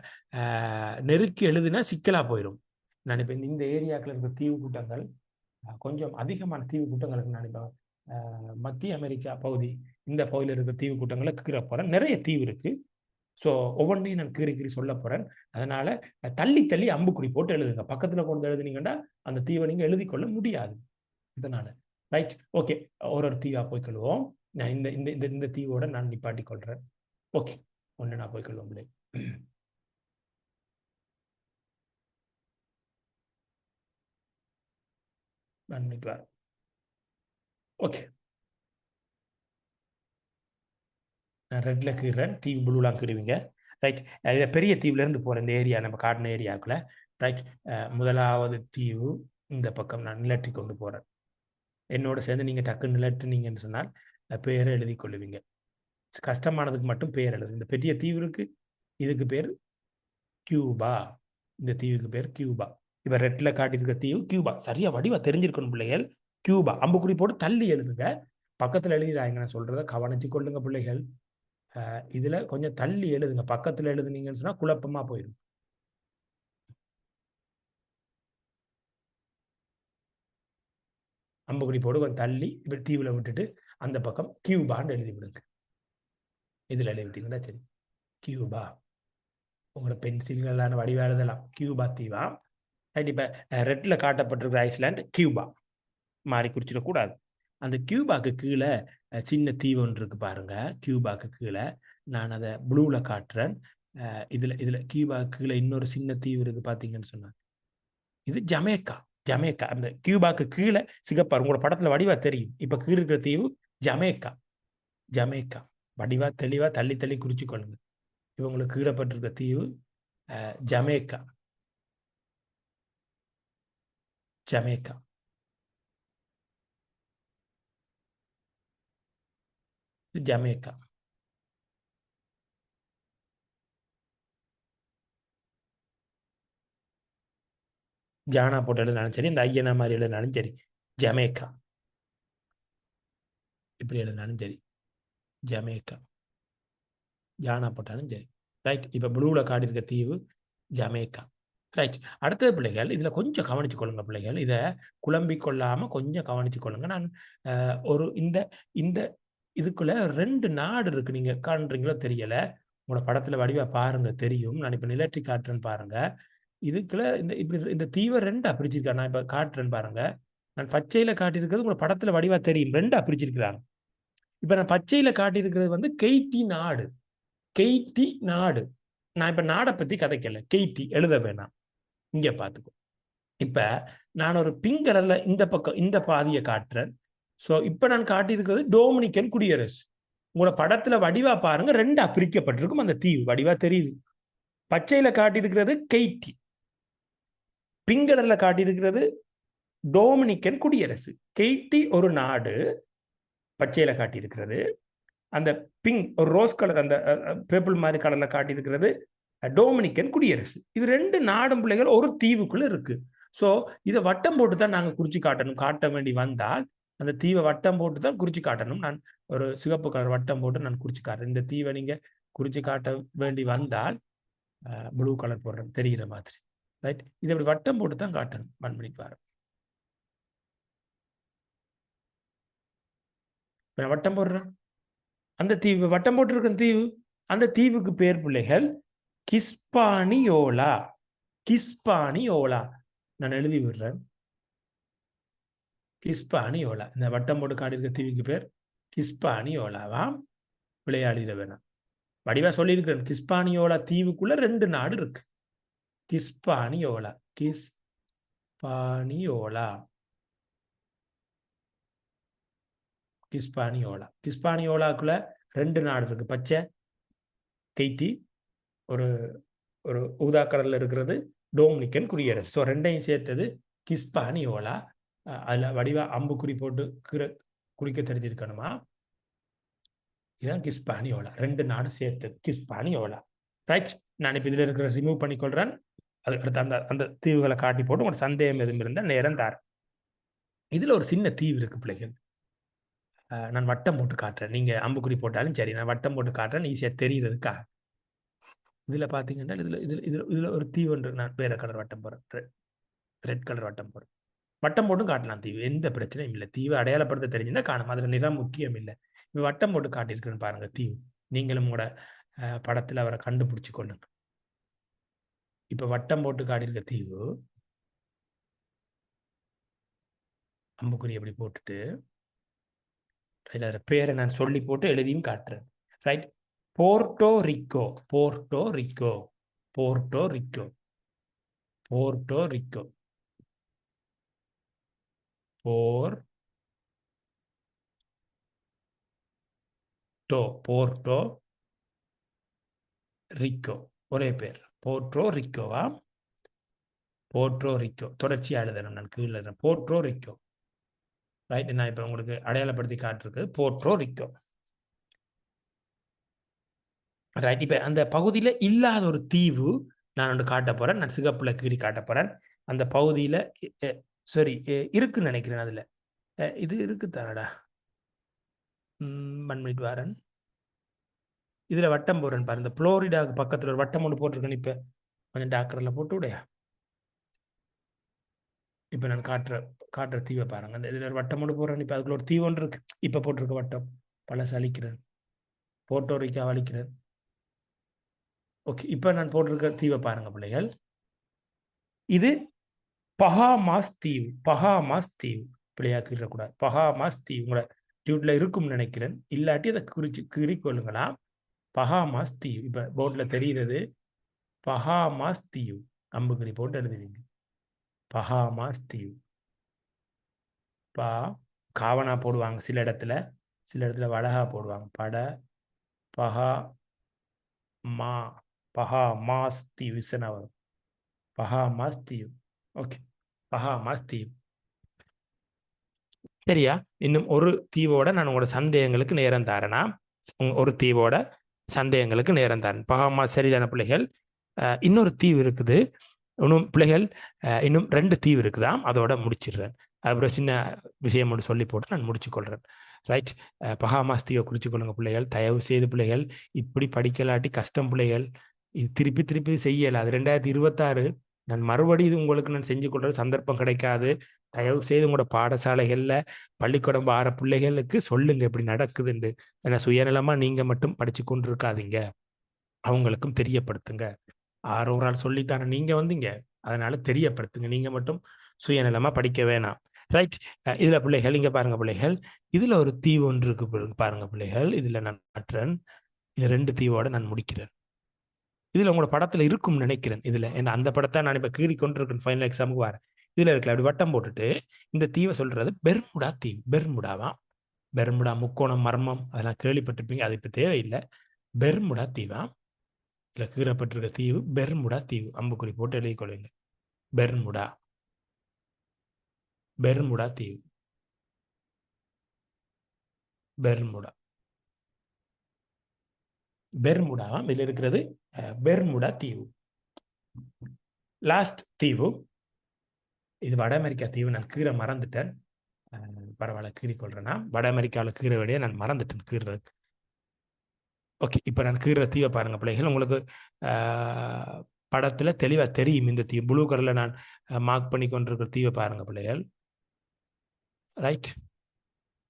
நெருக்கி எழுதுனா சிக்கலாக போயிடும். நான் இப்போ இந்த ஏரியாக்கள் இருக்கிற தீவு கூட்டங்கள் கொஞ்சம் அதிகமான தீவு கூட்டங்களுக்கு நான் இப்போ மத்திய அமெரிக்கா பகுதி, இந்த பகுதியில் இருக்கிற தீவு கூட்டங்களை கீற போகிறேன். நிறைய தீவு இருக்குது. ஸோ ஒவ்வொன்றையும் நான் கீறி சொல்ல போகிறேன். அதனால் தள்ளி அம்புக்குறி போட்டு எழுதுங்க. பக்கத்தில் கொண்டு எழுதுனீங்கன்னா அந்த தீவை நீங்கள் எழுதிக்கொள்ள முடியாது. இதனால் ரைட். ஓகே, ஒரு தீவாக போய்க்கொள்வோம். நான் இந்த இந்த இந்த இந்த தீவோட நான் நிப்பாட்டி கொள்கிறேன். ஓகே, ஒன்று நான் போய்க்கொள்வோம். நான் ஓகே, நான் ரெட்டில் கீறேன், தீவு ப்ளூலாம் கீறுவீங்க. ரைட். இதில் பெரிய தீவுலேருந்து போகிற இந்த ஏரியா, நம்ம காட்டின ஏரியாவுக்குள்ள. ரைட். முதலாவது தீவு இந்த பக்கம் நான் நிலற்றி கொண்டு போகிறேன். என்னோட சேர்ந்து நீங்கள் டக்கு நிலற்றுனீங்கன்னு சொன்னால் பேரை எழுதி கொள்ளுவீங்க. கஷ்டமானதுக்கு மட்டும் பேர் எழுது. இந்த பெரிய தீவு இருக்கு, இதுக்கு பேர் கியூபா. இந்த தீவுக்கு பேர் கியூபா. இப்போ ரெட்டில் காட்டியிருக்க தீவு கியூபா. சரியா வடிவா தெரிஞ்சிருக்கணும் பிள்ளைகள். கியூபா அம்புக்குறி போட்டு தள்ளி எழுதுங்க. பக்கத்தில் எழுதிடாங்க. நான் சொல்கிறத கவனிச்சு கொள்ளுங்க பிள்ளைகள். இதில் கொஞ்சம் தள்ளி எழுதுங்க. பக்கத்தில் எழுதுனீங்கன்னு சொன்னால் குழப்பமாக போயிடும். அம்புக்குறி போட்டு கொஞ்சம் தள்ளி இப்படி தீவில் விட்டுட்டு அந்த பக்கம் கியூபான்னு எழுதி விடுங்க. இதில் எழுதி விட்டீங்கன்னா சரி. கியூபா உங்களோட பென்சில்களான வடிவா எழுதலாம். கியூபா தீவா. ரைட். இப்போ ரெட்டில் காட்டப்பட்டிருக்கிற ஐஸ்லாண்ட் கியூபா மாறி குறிச்சிடக்கூடாது. அந்த கியூபாக்கு கீழே சின்ன தீவு ஒன்று இருக்கு பாருங்க. கியூபாக்கு கீழே நான் அதை ப்ளூவில் காட்டுறேன். இதில் கியூபாக்கு கீழே இன்னொரு சின்ன தீவு இருக்கு பார்த்தீங்கன்னு சொன்னாங்க. இது ஜமேக்கா. ஜமேக்கா அந்த கியூபாக்கு கீழே சிகப்பார் உங்களோட படத்தில் வடிவா தெரியும். இப்போ கீழே இருக்கிற தீவு ஜமேக்கா. ஜமேக்கா வடிவா தெளிவா தள்ளி குறிச்சு கொள்ளுங்க. இவங்களுக்கு கீழப்பட்டிருக்க தீவு ஜமேக்கா. ஜமேக்கா. ஜமேக்கா. ஜானா போட்டு எழுதினாலும் சரி, இந்த ஐயனா மாதிரி எழுதினாலும் சரி. ஜமேக்கா இப்படி எழுதினாலும் சரி. ஜமேக்கா. ஜானா போட்டாலும் சரி. ரைட். இப்போ ப்ளூவில் காட்டியிருக்க தீவு ஜமேக்கா. ரைட். அடுத்தது பிள்ளைகள், இதில் கொஞ்சம் கவனிச்சு கொள்ளுங்க பிள்ளைகள். இதை குழம்பிக் கொள்ளாமல் கொஞ்சம் கவனிச்சு கொள்ளுங்க. நான் ஒரு இந்த இந்த இதுக்குள்ள 2 நாடு இருக்கு. நீங்க காண்றீங்களோ தெரியல. உங்களோட படத்துல வடிவா பாருங்க, தெரியும். நான் இப்ப நிலற்றி காட்டுறேன்னு பாருங்க. இதுக்குள்ள இந்த இப்படி இந்த தீவை 2ஆ பிரிச்சிருக்காங்க. நான் இப்ப காட்டுறேன்னு பாருங்க. நான் பச்சையில காட்டியிருக்கிறது உங்களோட படத்துல வடிவா தெரியும். 2ஆ பிரிச்சிருக்கிறாங்க. இப்ப நான் பச்சையில காட்டியிருக்கிறது வந்து கெய்டி நாடு. கெய்டி நாடு. நான் இப்ப நாடை பத்தி கதைக்கல. கெய்டி எழுத வேணாம். இங்க பாத்துக்கோ. இப்ப நான் ஒரு பிங்க் கலர்ல இந்த பக்கம் இந்த பாதியை காட்டுறேன். ஸோ இப்போ நான் காட்டியிருக்கிறது டொமினிக்கன் குடியரசு. உங்களோட படத்துல வடிவா பாருங்க, 2ஆ பிரிக்கப்பட்டிருக்கும். அந்த தீவு வடிவா தெரியுது. பச்சையில காட்டியிருக்கிறது கெய்டி, பிங்க் கலர்ல காட்டியிருக்கிறது டொமினிக்கன் குடியரசு. கெய்டி ஒரு நாடு பச்சையில காட்டியிருக்கிறது. அந்த பிங்க் ஒரு ரோஸ் கலர் அந்த பேப்பிள் மாதிரி கலர்ல காட்டியிருக்கிறது டொமினிக்கன் குடியரசு. இது 2 நாடும் பிள்ளைகள் ஒரு தீவுக்குள்ள இருக்கு. ஸோ இதை வட்டம் போட்டு தான் நாங்கள் குறிச்சு காட்டணும். காட்ட வேண்டி வந்தால் அந்த தீவை வட்டம் போட்டு தான் குறிச்சு காட்டணும். நான் ஒரு சிவப்பு கலர் வட்டம் போட்டு நான் குறிச்சு காட்டுறேன். இந்த தீவை நீங்க குறிச்சு காட்ட வேண்டி வந்தால் ப்ளூ கலர் போடுறேன் தெரிகிற மாதிரி. ரைட். இதை இப்படி வட்டம் போட்டு தான் காட்டணும். 1 minute பாரு. நான் வட்டம் போடுறேன். அந்த தீவு வட்டம் போட்டிருக்க தீவு, அந்த தீவுக்கு பேர் பிள்ளைகள் கிஸ்பானியோலா. கிஸ்பானியோலா நான் எழுதி விடுறேன். கிஸ்பானியோலா. இந்த வட்டம் போட்டு காட்டியிருக்க தீவுக்கு பேர் கிஸ்பானியோலாவா. விளையாடிட வேணாம். வடிவா சொல்லியிருக்கிறேன். கிஸ்பானியோலா தீவுக்குள்ள 2 நாடு இருக்கு. கிஸ்பானியோலா. கிஸ்பானியோலா. கிஸ்பானியோலா. கிஸ்பானியோலாக்குள்ள 2 நாடு இருக்கு. பச்சை கெய்டி, ஒரு ஒரு ஊதா கடல்ல இருக்கிறது டொமினிக்கன் குடியரசு. ஸோ 2ஐயும் சேர்த்தது கிஸ்பானியோலா. அதில் வடிவா அம்புக்குறி போட்டு குறிக்க தெரிஞ்சிருக்கணுமா? இதுதான் கிஸ்பானியோலா. 2 நாடு சேர்த்தது கிஸ்பானியோலா. ரைட். நான் இப்போ இதில் இருக்கிற ரிமூவ் பண்ணிக்கொள்கிறேன். அதுக்கு அடுத்து அந்த தீவுகளை காட்டி போட்டு உங்களோட சந்தேகம் எதுவும் இருந்தால் நேரம் தார். இதில் ஒரு சின்ன தீவு இருக்கு பிள்ளைகள். நான் வட்டம் போட்டு காட்டுறேன். நீங்கள் அம்புக்குறி போட்டாலும் சரி, நான் வட்டம் போட்டு காட்டுறேன் ஈஸியாக தெரியுறதுக்காக. இதில் பார்த்தீங்கன்னா இதில் ஒரு தீவு ஒன்று நான் வேற கலர் வட்டம் போடுறேன். ரெட் கலர் வட்டம் போடுறேன். வட்டம் போட்டும் காட்டலாம் தீவு, எந்த பிரச்சனையும் இல்லை. தீவு அடையாளப்படுத்த தெரிஞ்சுன்னா காணும். அதில் நிறம் முக்கியம் இல்லை. இப்போ வட்டம் போட்டு காட்டியிருக்குன்னு பாருங்க தீவு. நீங்களும் உங்களோட படத்தில் அவரை கண்டுபிடிச்சு கொள்ளுங்க. இப்போ வட்டம் போட்டு காட்டியிருக்க தீவு அம்புக்குறி எப்படி போட்டுட்டு ரைட், பேரை நான் சொல்லி போட்டு எழுதியும் காட்டுறேன். Right. Porto ரிக்கோ, Porto ரிக்கோ, Porto ரிக்கோ, Porto ரிக்கோ, Porto ரிக்கோ. ஒரே பேர் போர்ட்டோ ரிக்கோவா? போர்ட்டோ ரிக்கோ. தொடர்ச்சியாக எழுதணும். நான் கீழே எழுதுறேன் போர்ட்டோ ரிக்கோ. ரைட். நான் இப்போ உங்களுக்கு அடையாளப்படுத்தி காட்டிருக்கு போர்ட்டோ ரிக்கோ. ரைட். இப்போ அந்த பகுதியில் இல்லாத ஒரு தீவு நான் ஒன்று காட்ட போகிறேன். நான் சிகப்புல கீறி காட்ட போகிறேன். அந்த பகுதியில் சரி இருக்குன்னு நினைக்கிறேன். அதில் இது இருக்குதானடா. 1 மினிட் வாரன். இதில் வட்டம் போடுறேன் பாரு. இந்த புளோரிடாவுக்கு பக்கத்தில் ஒரு வட்டம் ஒன்று போட்டிருக்கேன். இப்போ கொஞ்சம் டாக்கரில் போட்டு விடையா. இப்போ நான் காட்டுற தீவை பாருங்க. அந்த இதில் ஒரு வட்டம் ஒன்று போடுறேன். இப்போ அதுக்குள்ள ஒரு தீவு ஒன்று இருக்கு. இப்போ போட்டிருக்க வட்டம் பழசு அழிக்கிறேன். போட்டோரிக்கா அழிக்கிறேன். ஓகே. இப்போ நான் போட்டிருக்க தீவை பாருங்க பிள்ளைகள். இது பஹாமாஸ் தீவு. பஹாமாஸ் தீவு பிள்ளையாக்கிடக்கூடாது. பஹாமாஸ் தீவு உங்களோட டியூட்ல இருக்கும்னு நினைக்கிறேன். இல்லாட்டி அதை குறிக்கொள்ளுங்களா. பஹாமாஸ் தீவு. இப்போ போர்டில் தெரிகிறது பஹாமாஸ் தீவு. அம்புக்குறி போட்டு எழுதுவீங்க. பஹாமாஸ் தீவு. காவனா போடுவாங்க சில இடத்துல, சில இடத்துல வடகா போடுவாங்க. பஹாமாஸ் தீவு வரும். பஹாமாஸ் தீவு. ஓகே. பஹாமாஸ் தீவு. சரியா? இன்னும் ஒரு தீவோட நான் உங்களோட சந்தேகங்களுக்கு நேரம் தாரேனா? ஒரு தீவோட சந்தேகங்களுக்கு நேரம் தாரேன். பஹாமாஸ் சரிதான பிள்ளைகள்? இன்னொரு தீவு இருக்குது. இன்னும் பிள்ளைகள் இன்னும் 2 தீவு இருக்குதாம். அதோட முடிச்சிடுறேன். அப்புறம் சின்ன விஷயம் ஒன்று சொல்லி போட்டு நான் முடிச்சுக்கொள்கிறேன். ரைட். பஹாமாஸ் தீவை குறித்து கொள்ளுங்க பிள்ளைகள். தயவு செய்து பிள்ளைகள் இப்படி படிக்கலாட்டி கஷ்டம் பிள்ளைகள். இது திருப்பி செய்யலை. அது 2026. நான் மறுபடியும் இது உங்களுக்கு நான் செஞ்சு கொள்கிற சந்தர்ப்பம் கிடைக்காது. தயவு செய்து உங்களோட பாடசாலைகளில் பள்ளிக்கூடம் வார பிள்ளைகளுக்கு சொல்லுங்க இப்படி நடக்குதுண்டு. ஏன்னா சுயநலமாக நீங்கள் மட்டும் படித்து கொண்டு இருக்காதீங்க. அவங்களுக்கும் தெரியப்படுத்துங்க. ஒரு ஆள் சொல்லித்தானே நீங்கள் வந்தீங்க, அதனால தெரியப்படுத்துங்க. நீங்கள் மட்டும் சுயநலமாக படிக்க வேணாம். ரைட். இதில் பிள்ளைகள் இங்கே பாருங்க பிள்ளைகள். இதில் ஒரு தீவு ஒன்று இருக்கு பாருங்க பிள்ளைகள். இதில் நான் காட்டுறேன். இந்த 2 தீவோட நான் முடிக்கிறேன். இதில் உங்களோட படத்தில் இருக்கும்னு நினைக்கிறேன். இதில் ஏன்னா அந்த படத்தை நான் இப்போ கீறி கொண்டு இருக்கேன். ஃபைனல் எக்ஸாமுக்கு வரேன். இதில் இருக்கல அப்படி வட்டம் போட்டுட்டு இந்த தீவை சொல்றது பெர்முடா தீவு. பெர்முடாவா? பெர்முடா முக்கோணம் மர்மம் அதெல்லாம் கேள்விப்பட்டிருப்பீங்க. அது இப்போ தேவையில்லை. பெர்முடா தீவா? இல்லை கீறப்பட்டிருக்க தீவு பெர்முடா தீவு. அம்புக்குறி போட்டு எழுதிக் கொள்ளுங்க. பெர்முடா. பெர்முடா தீவு. பெர்முடா. பெர்முடாவாம் இதில் இருக்கிறது. பெர்முடா தீவு. லாஸ்ட் தீவு இது வட அமெரிக்கா தீவு. நான் கீரை மறந்துட்டேன். பரவாயில்ல கீறிக்கொள்றேன்னா. வட அமெரிக்காவில் கீரை விடையே நான் மறந்துட்டேன் கீறதுக்கு. ஓகே. இப்போ நான் கீற தீவை பாருங்க பிள்ளைகள். உங்களுக்கு படத்தில் தெளிவாக தெரியும் இந்த தீவு. ப்ளூ கலரில் நான் மார்க் பண்ணி கொண்டிருக்கிற தீவை பாருங்க பிள்ளைகள். ரைட்.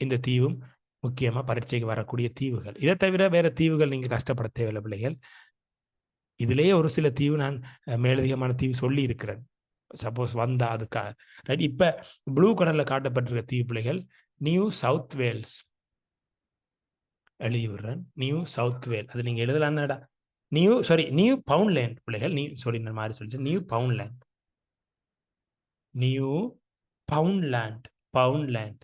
இந்த தீவும் முக்கியமாக பரீட்சைக்கு வரக்கூடிய தீவுகள். இதை தவிர வேற தீவுகள் நீங்கள் கஷ்டப்பட தேவையில்லை பிள்ளைகள். இதுலேயே ஒரு சில தீவு நான் மேலதிகமான தீவு சொல்லி இருக்கிறேன். சப்போஸ் வந்தா அதுக்காக. ரைட். இப்போ ப்ளூ கலரில் காட்டப்பட்டிருக்க தீவு பிள்ளைகள் நியூ சவுத் வேல்ஸ். எழுதி விடுறேன். New south Wales. அது நீங்கள் எழுதலாம்டா. நியூ பவுண்ட்லேண்ட் பிள்ளைகள். நான் மாதிரி சொல்லிட்டேன். Newfoundland. Newfoundland. பவுண்ட்லேண்ட்.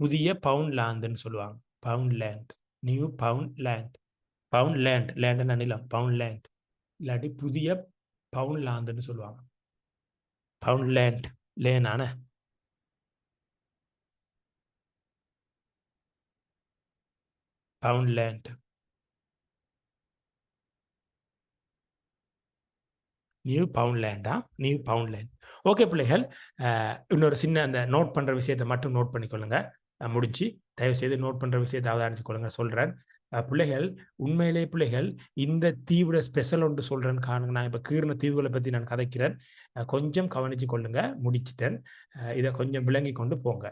புதிய பவுண்ட்லாந்துன்னு சொல்லுவாங்க. பவுண்ட்லேண்ட். Newfoundland. பவுண்ட்லேண்ட். லேண்ட் நிலம். பவுண்ட்லேண்ட் இல்லாட்டி புதிய பவுண்ட்லாந்துன்னு சொல்லுவாங்க. பவுண்ட்லேண்ட் லேனான பவுண்ட்லேண்ட் நியூ பவுண்ட்லேண்டா நியூ பவுண்ட்லேண்ட். ஓகே பிள்ளைகள், இன்னொரு சின்ன அந்த நோட் பண்ணுற விஷயத்தை மட்டும் நோட் பண்ணிக்கொள்ளுங்க. முடிஞ்சு தயவு செய்து நோட் பண்ணுற விஷயத்தை அவதானிச்சு கொள்ளுங்க. சொல்கிறேன் பிள்ளைகள், உண்மையிலே பிள்ளைகள் இந்த தீவோட ஸ்பெஷல் ஒன்று சொல்கிறேன்னு காணுங்க. நான் இப்போ கீர்ன தீவுகளை பற்றி நான் கதைக்கிறேன், கொஞ்சம் கவனிச்சு கொள்ளுங்க. முடிச்சிட்டேன், இதை கொஞ்சம் விளங்கி கொண்டு போங்க.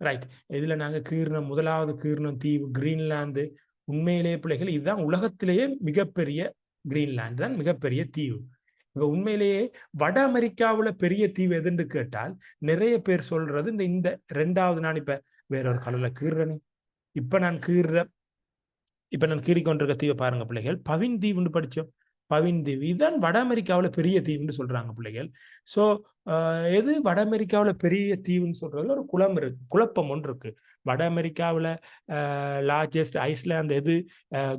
ரைட், இதில் நாங்கள் முதலாவது கீர்ணம் தீவு கிரீன்லாந்து. உண்மையிலே பிள்ளைகள் இதுதான் உலகத்திலேயே மிகப்பெரிய, கிரீன்லாந்து தான் மிகப்பெரிய தீவு. இப்போ உண்மையிலேயே வட அமெரிக்காவில் பெரிய தீவு எதுன்னு கேட்டால் நிறைய பேர் சொல்றது இந்த ரெண்டாவது, நான் இப்ப வேறொரு கலரில் கீறுறேன், இப்ப நான் கீறிக்கொண்டிருக்க தீவை பாருங்க பிள்ளைகள், பவின் தீவுன்னு படித்தோம். பவின் தீவு இதுதான் வட அமெரிக்காவில் பெரிய தீவுன்னு சொல்றாங்க பிள்ளைகள். ஸோ எது வட அமெரிக்காவில் பெரிய தீவுன்னு சொல்றதுல ஒரு குழப்பம் ஒன்று இருக்கு. வட அமெரிக்காவில் லார்ஜஸ்ட் ஐஸ்லாந்து எது?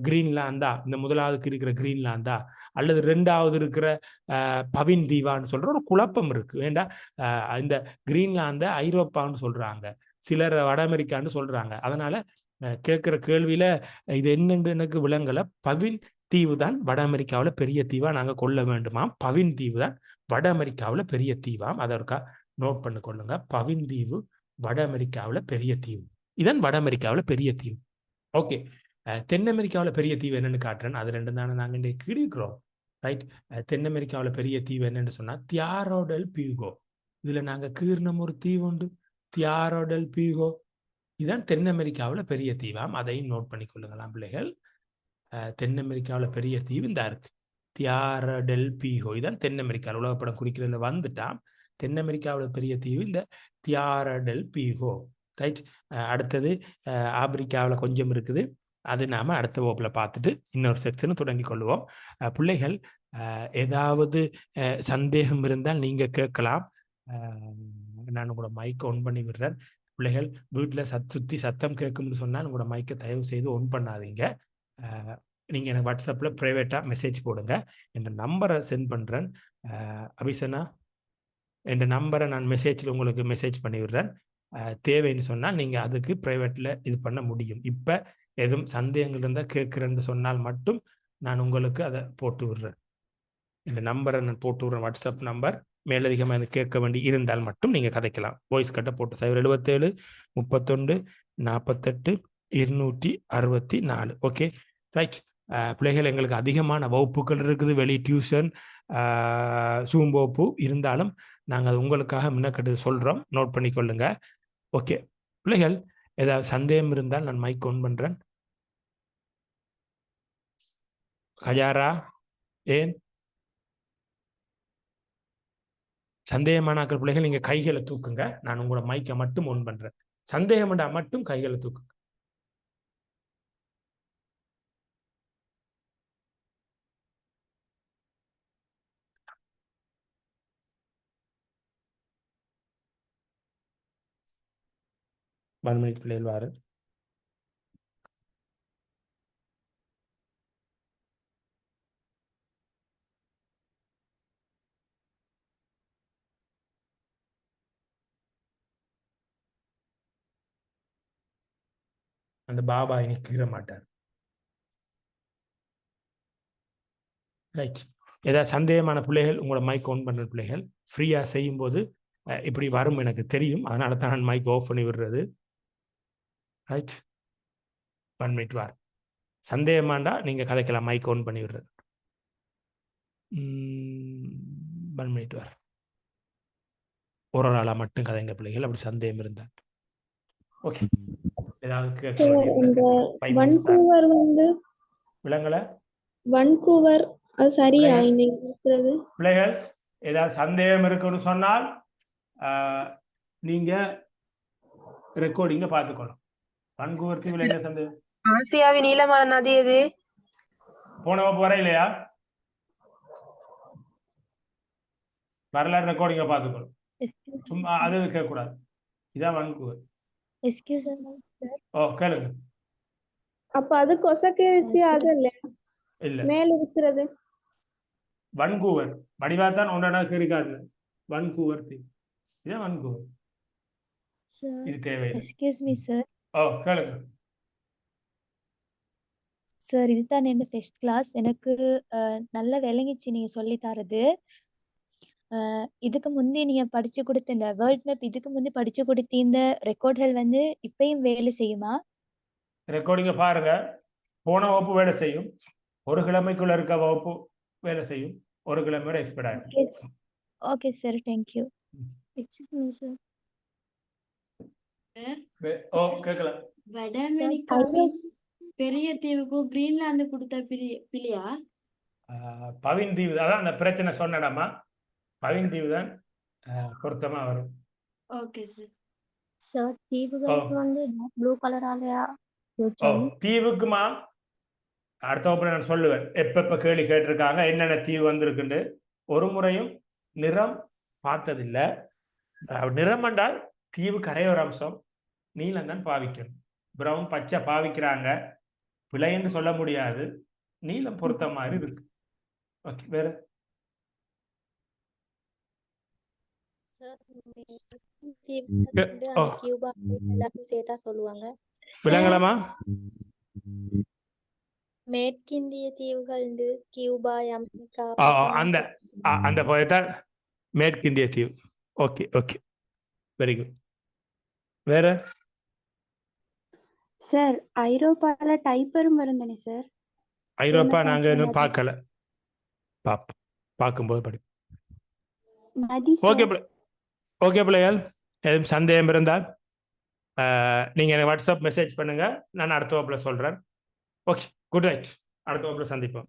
கிரீன்லாந்தா, இந்த முதலாவதுக்கு இருக்கிற கிரீன்லாந்தா, அல்லது ரெண்டாவது இருக்கிற பவின் தீவான்னு சொல்ற ஒரு குழப்பம் இருக்கு. வேண்டா, இந்த கிரீன்லாந்த ஐரோப்பான்னு சொல்றாங்க, சிலர் வட அமெரிக்கான்னு சொல்றாங்க. அதனால கேட்கிற கேள்வியில இது என்னன்னு எனக்கு விளங்கல. பவின் தீவு தான் வட அமெரிக்காவில் பெரிய தீவா நாங்க கொள்ள வேண்டுமாம். பவின் தீவு தான் வட அமெரிக்காவில் பெரிய தீவாம். அதற்கா நோட் பண்ணி கொள்ளுங்க. பவின் தீவு வட அமெரிக்காவில் பெரிய தீவு, இதன் வட அமெரிக்காவில் பெரிய தீவு. ஓகே, தென் அமெரிக்காவில் பெரிய தீவு என்னன்னு காட்டுறேன். அது ரெண்டு தானே நாங்கள் இன்றைக்கு கிழிக்கிறோம். ரைட், தென் அமெரிக்காவில் பெரிய தீவு என்னன்னு சொன்னா தியாரோ டெல் பியூகோ. இதுல நாங்க கீர்ணம் ஒரு தீவு உண்டு, தியாரோ டெல் பியூகோ. இதுதான் தென் அமெரிக்காவில் பெரிய தீவாம். அதையும் நோட் பண்ணி கொள்ளுங்களாம் பிள்ளைகள். தென் அமெரிக்காவில் பெரிய தீவு இந்த இருக்கு, தியாரோ டெல் பியூகோ. இதுதான் தென் அமெரிக்காவில் உலகப்படம் குறிக்கிறதுல வந்துட்டான். தென் அமெரிக்காவில் பெரிய தீவு இந்த தியாரோ டெல் பியூகோ. ரைட், அடுத்தது ஆப்பிரிக்காவில் கொஞ்சம் இருக்குது, அது நாம அடுத்த வகுப்புல பார்த்துட்டு இன்னொரு செக்ஷன் தொடங்கி கொள்வோம். பிள்ளைகள், ஏதாவது சந்தேகம் இருந்தால் நீங்க கேட்கலாம். நான் உங்களோட மைக்கை ஒன் பண்ணி விடுறேன். பிள்ளைகள், வீட்டில் சுற்றி சத்தம் கேட்கும்னு சொன்னால் உங்களோட மைக்கை தயவு செய்து ஒன் பண்ணாதீங்க. நீங்கள் எனக்கு வாட்ஸ்அப்பில் ப்ரைவேட்டாக மெசேஜ் போடுங்க. என் நம்பரை சென்ட் பண்ணுறேன். அபிசனா, என் நம்பரை நான் மெசேஜில் உங்களுக்கு மெசேஜ் பண்ணி விடுறேன். தேவைன்னு சொன்னால் நீங்கள் அதுக்கு ப்ரைவேட்டில் இது பண்ண முடியும். இப்போ எதுவும் சந்தேகங்கள் இருந்தால் கேட்குறேன்னு சொன்னால் மட்டும் நான் உங்களுக்கு அதை போட்டு விடுறேன். இந்த நம்பரை நான் போட்டு விடுறேன், வாட்ஸ்அப் நம்பர். மேலதிகமாக எனக்கு கேட்க வேண்டி இருந்தால் மட்டும் நீங்கள் கதைக்கலாம். வாய்ஸ் கட்டை போட்டு 077 31 48 264. Okay, right. பிள்ளைகள், எங்களுக்கு அதிகமான வகுப்புகள் இருக்குது, வெளி டியூஷன், சூம் வகுப்பு இருந்தாலும் நாங்கள் அது உங்களுக்காக முன்னக்கட்டு சொல்கிறோம். நோட் பண்ணி கொள்ளுங்க. ஓகே பிள்ளைகள், ஏதாவது சந்தேகம் இருந்தால் நான் மைக் ஒன் பண்ணுறேன். ஹஜாரா, ஏன் சந்தேகமானாக்கள் பிள்ளைகள் நீங்க கைகளை தூக்குங்க. நான் உங்களோட மைக்கை மட்டும் ஒன் பண்றேன். சந்தேகம்டா மட்டும் கைகளை தூக்குங்க. ஒன் மினிட் பிள்ளைகள் வாரு. அந்த பாபா இனி கீற மாட்டார். ரைட், ஏதாவது சந்தேகமான பிள்ளைகள் உங்களோட மைக் ஆன் பண்ணுற பிள்ளைகள் ஃப்ரீயா செய்யும் போது இப்படி வரும் எனக்கு தெரியும். அதனால தான் நான் மைக் ஆஃப் பண்ணி விடுறது. ரைட், ஒன் மினிட் வார். சந்தேகமாண்டா நீங்க கதைக்கலாம், மைக் ஆன் பண்ணி விடுறது. 1 மினிட் வார். ஒரு ஆளா மட்டும் கதைங்க பிள்ளைகள், அப்படி சந்தேகம் இருந்தால். ஓகே, வன்கூவர் வந்து விலங்கல வன்கூவர் சரியா இருக்கிறது. பிள்ளைகள், ஏதாவது சந்தேகம் இருக்குன்னு சொன்னால் நீங்க ரெக்கார்டிங்க பார்த்துக்கணும். வன்கூவர் தீவில் என்ன சந்தேகம்? ஆசியாவின் நீளமான நதி எது? போனவ போற இல்லையா? வரலாறு ரெக்கார்டிங்க பார்த்துக்கணும். சும்மா அது கேட்கக்கூடாது. இதான் வன்கூவர். ஓ, கேளுங்க. அப்ப அது கொசக்கேரிச்சி அது இல்ல மேல இருக்கிறது வன்கூவர் வடிவாத்தான் ஒன்றா இருக்காது. வன்கூவர் தீவு. இதான் வன்கூவர். சார் இது தேவையில்லை. Excuse me sir. ஓ கேளுங்க. சார் இதுதான் என்ன ஃபர்ஸ்ட் கிளாஸ். எனக்கு நல்லா விளங்கிச்சு நீங்க சொல்லி தரது. இதுக்கு முந்தி நீங்க படிச்சு கொடுத்த இந்த வேர்ல்ட் மேப், இதுக்கு முந்தி படிச்சு கொடுத்த இந்த ரெக்கார்ட்கள் வந்து இப்பயும் வேலை செய்யுமா? ரெக்கார்டிங்க பாருங்க. போன வகுப்பு வேலை செய்யும். ஒரு கிழமைக்குள்ள இருக்க வகுப்பு வேலை செய்யும். ஒரு கிழமையோட எக்ஸ்பெக்ட் ஆகும். Okay sir, thank you. Excuse me sir. ஓ கேட்கலாம். வட அமெரிக்கா பெரிய தீவுக்கும் கிரீன்லாந்து கொடுத்த பிள்ளையா? பவின் தீவு அதான் அந்த பிரச்சனை சொன்னடாமா. பவின் தீவு தான் பொருத்தமா வரும். Okay sir. சார் தீவுகளுக்கு வந்து ப்ளூ கலராலயா? ஓ தீவுக்குமா அடுத்த வகுப்புல நான் சொல்லுவேன். எப்ப கேள்வி கேட்டிருக்காங்க, என்னென்ன தீவு வந்திருக்குன்னு. ஒரு முறையும் நிறம் பார்த்ததில்லை. நிறம் என்றால் தீவு கரையோர அம்சம் நீலம் தான் பாவிக்கணும். பிரவுன் பச்சை பாவிக்கிறாங்க, பிழைன்னு சொல்ல முடியாது. நீலம் பொறுத்த மாதிரி இருக்கு. ஓகே வேற சேர்த்தா சொல்லுவாங்க. விலங்கலமா மேற்கிந்திய தீவுகள் கியூபா, அமெரிக்கா, அந்த அந்த போயத்தான் மேற்கிந்திய தீவு. Okay okay very good. வேற சார் ஐரோப்பால டைப்பரும் வருந்தானே சார்? ஐரோப்பா நாங்க இன்னும் பார்க்கல. பார்க்கும்போது படி. ஓகே ஓகே பிள்ளைகள், எதுவும் சந்தேகம் இருந்தால் நீங்கள் எனக்கு வாட்ஸ்அப் மெசேஜ் பண்ணுங்க. நான் அடுத்த வகுப்புல சொல்கிறேன். Okay good night. அடுத்த வகுப்புல சந்திப்போம்.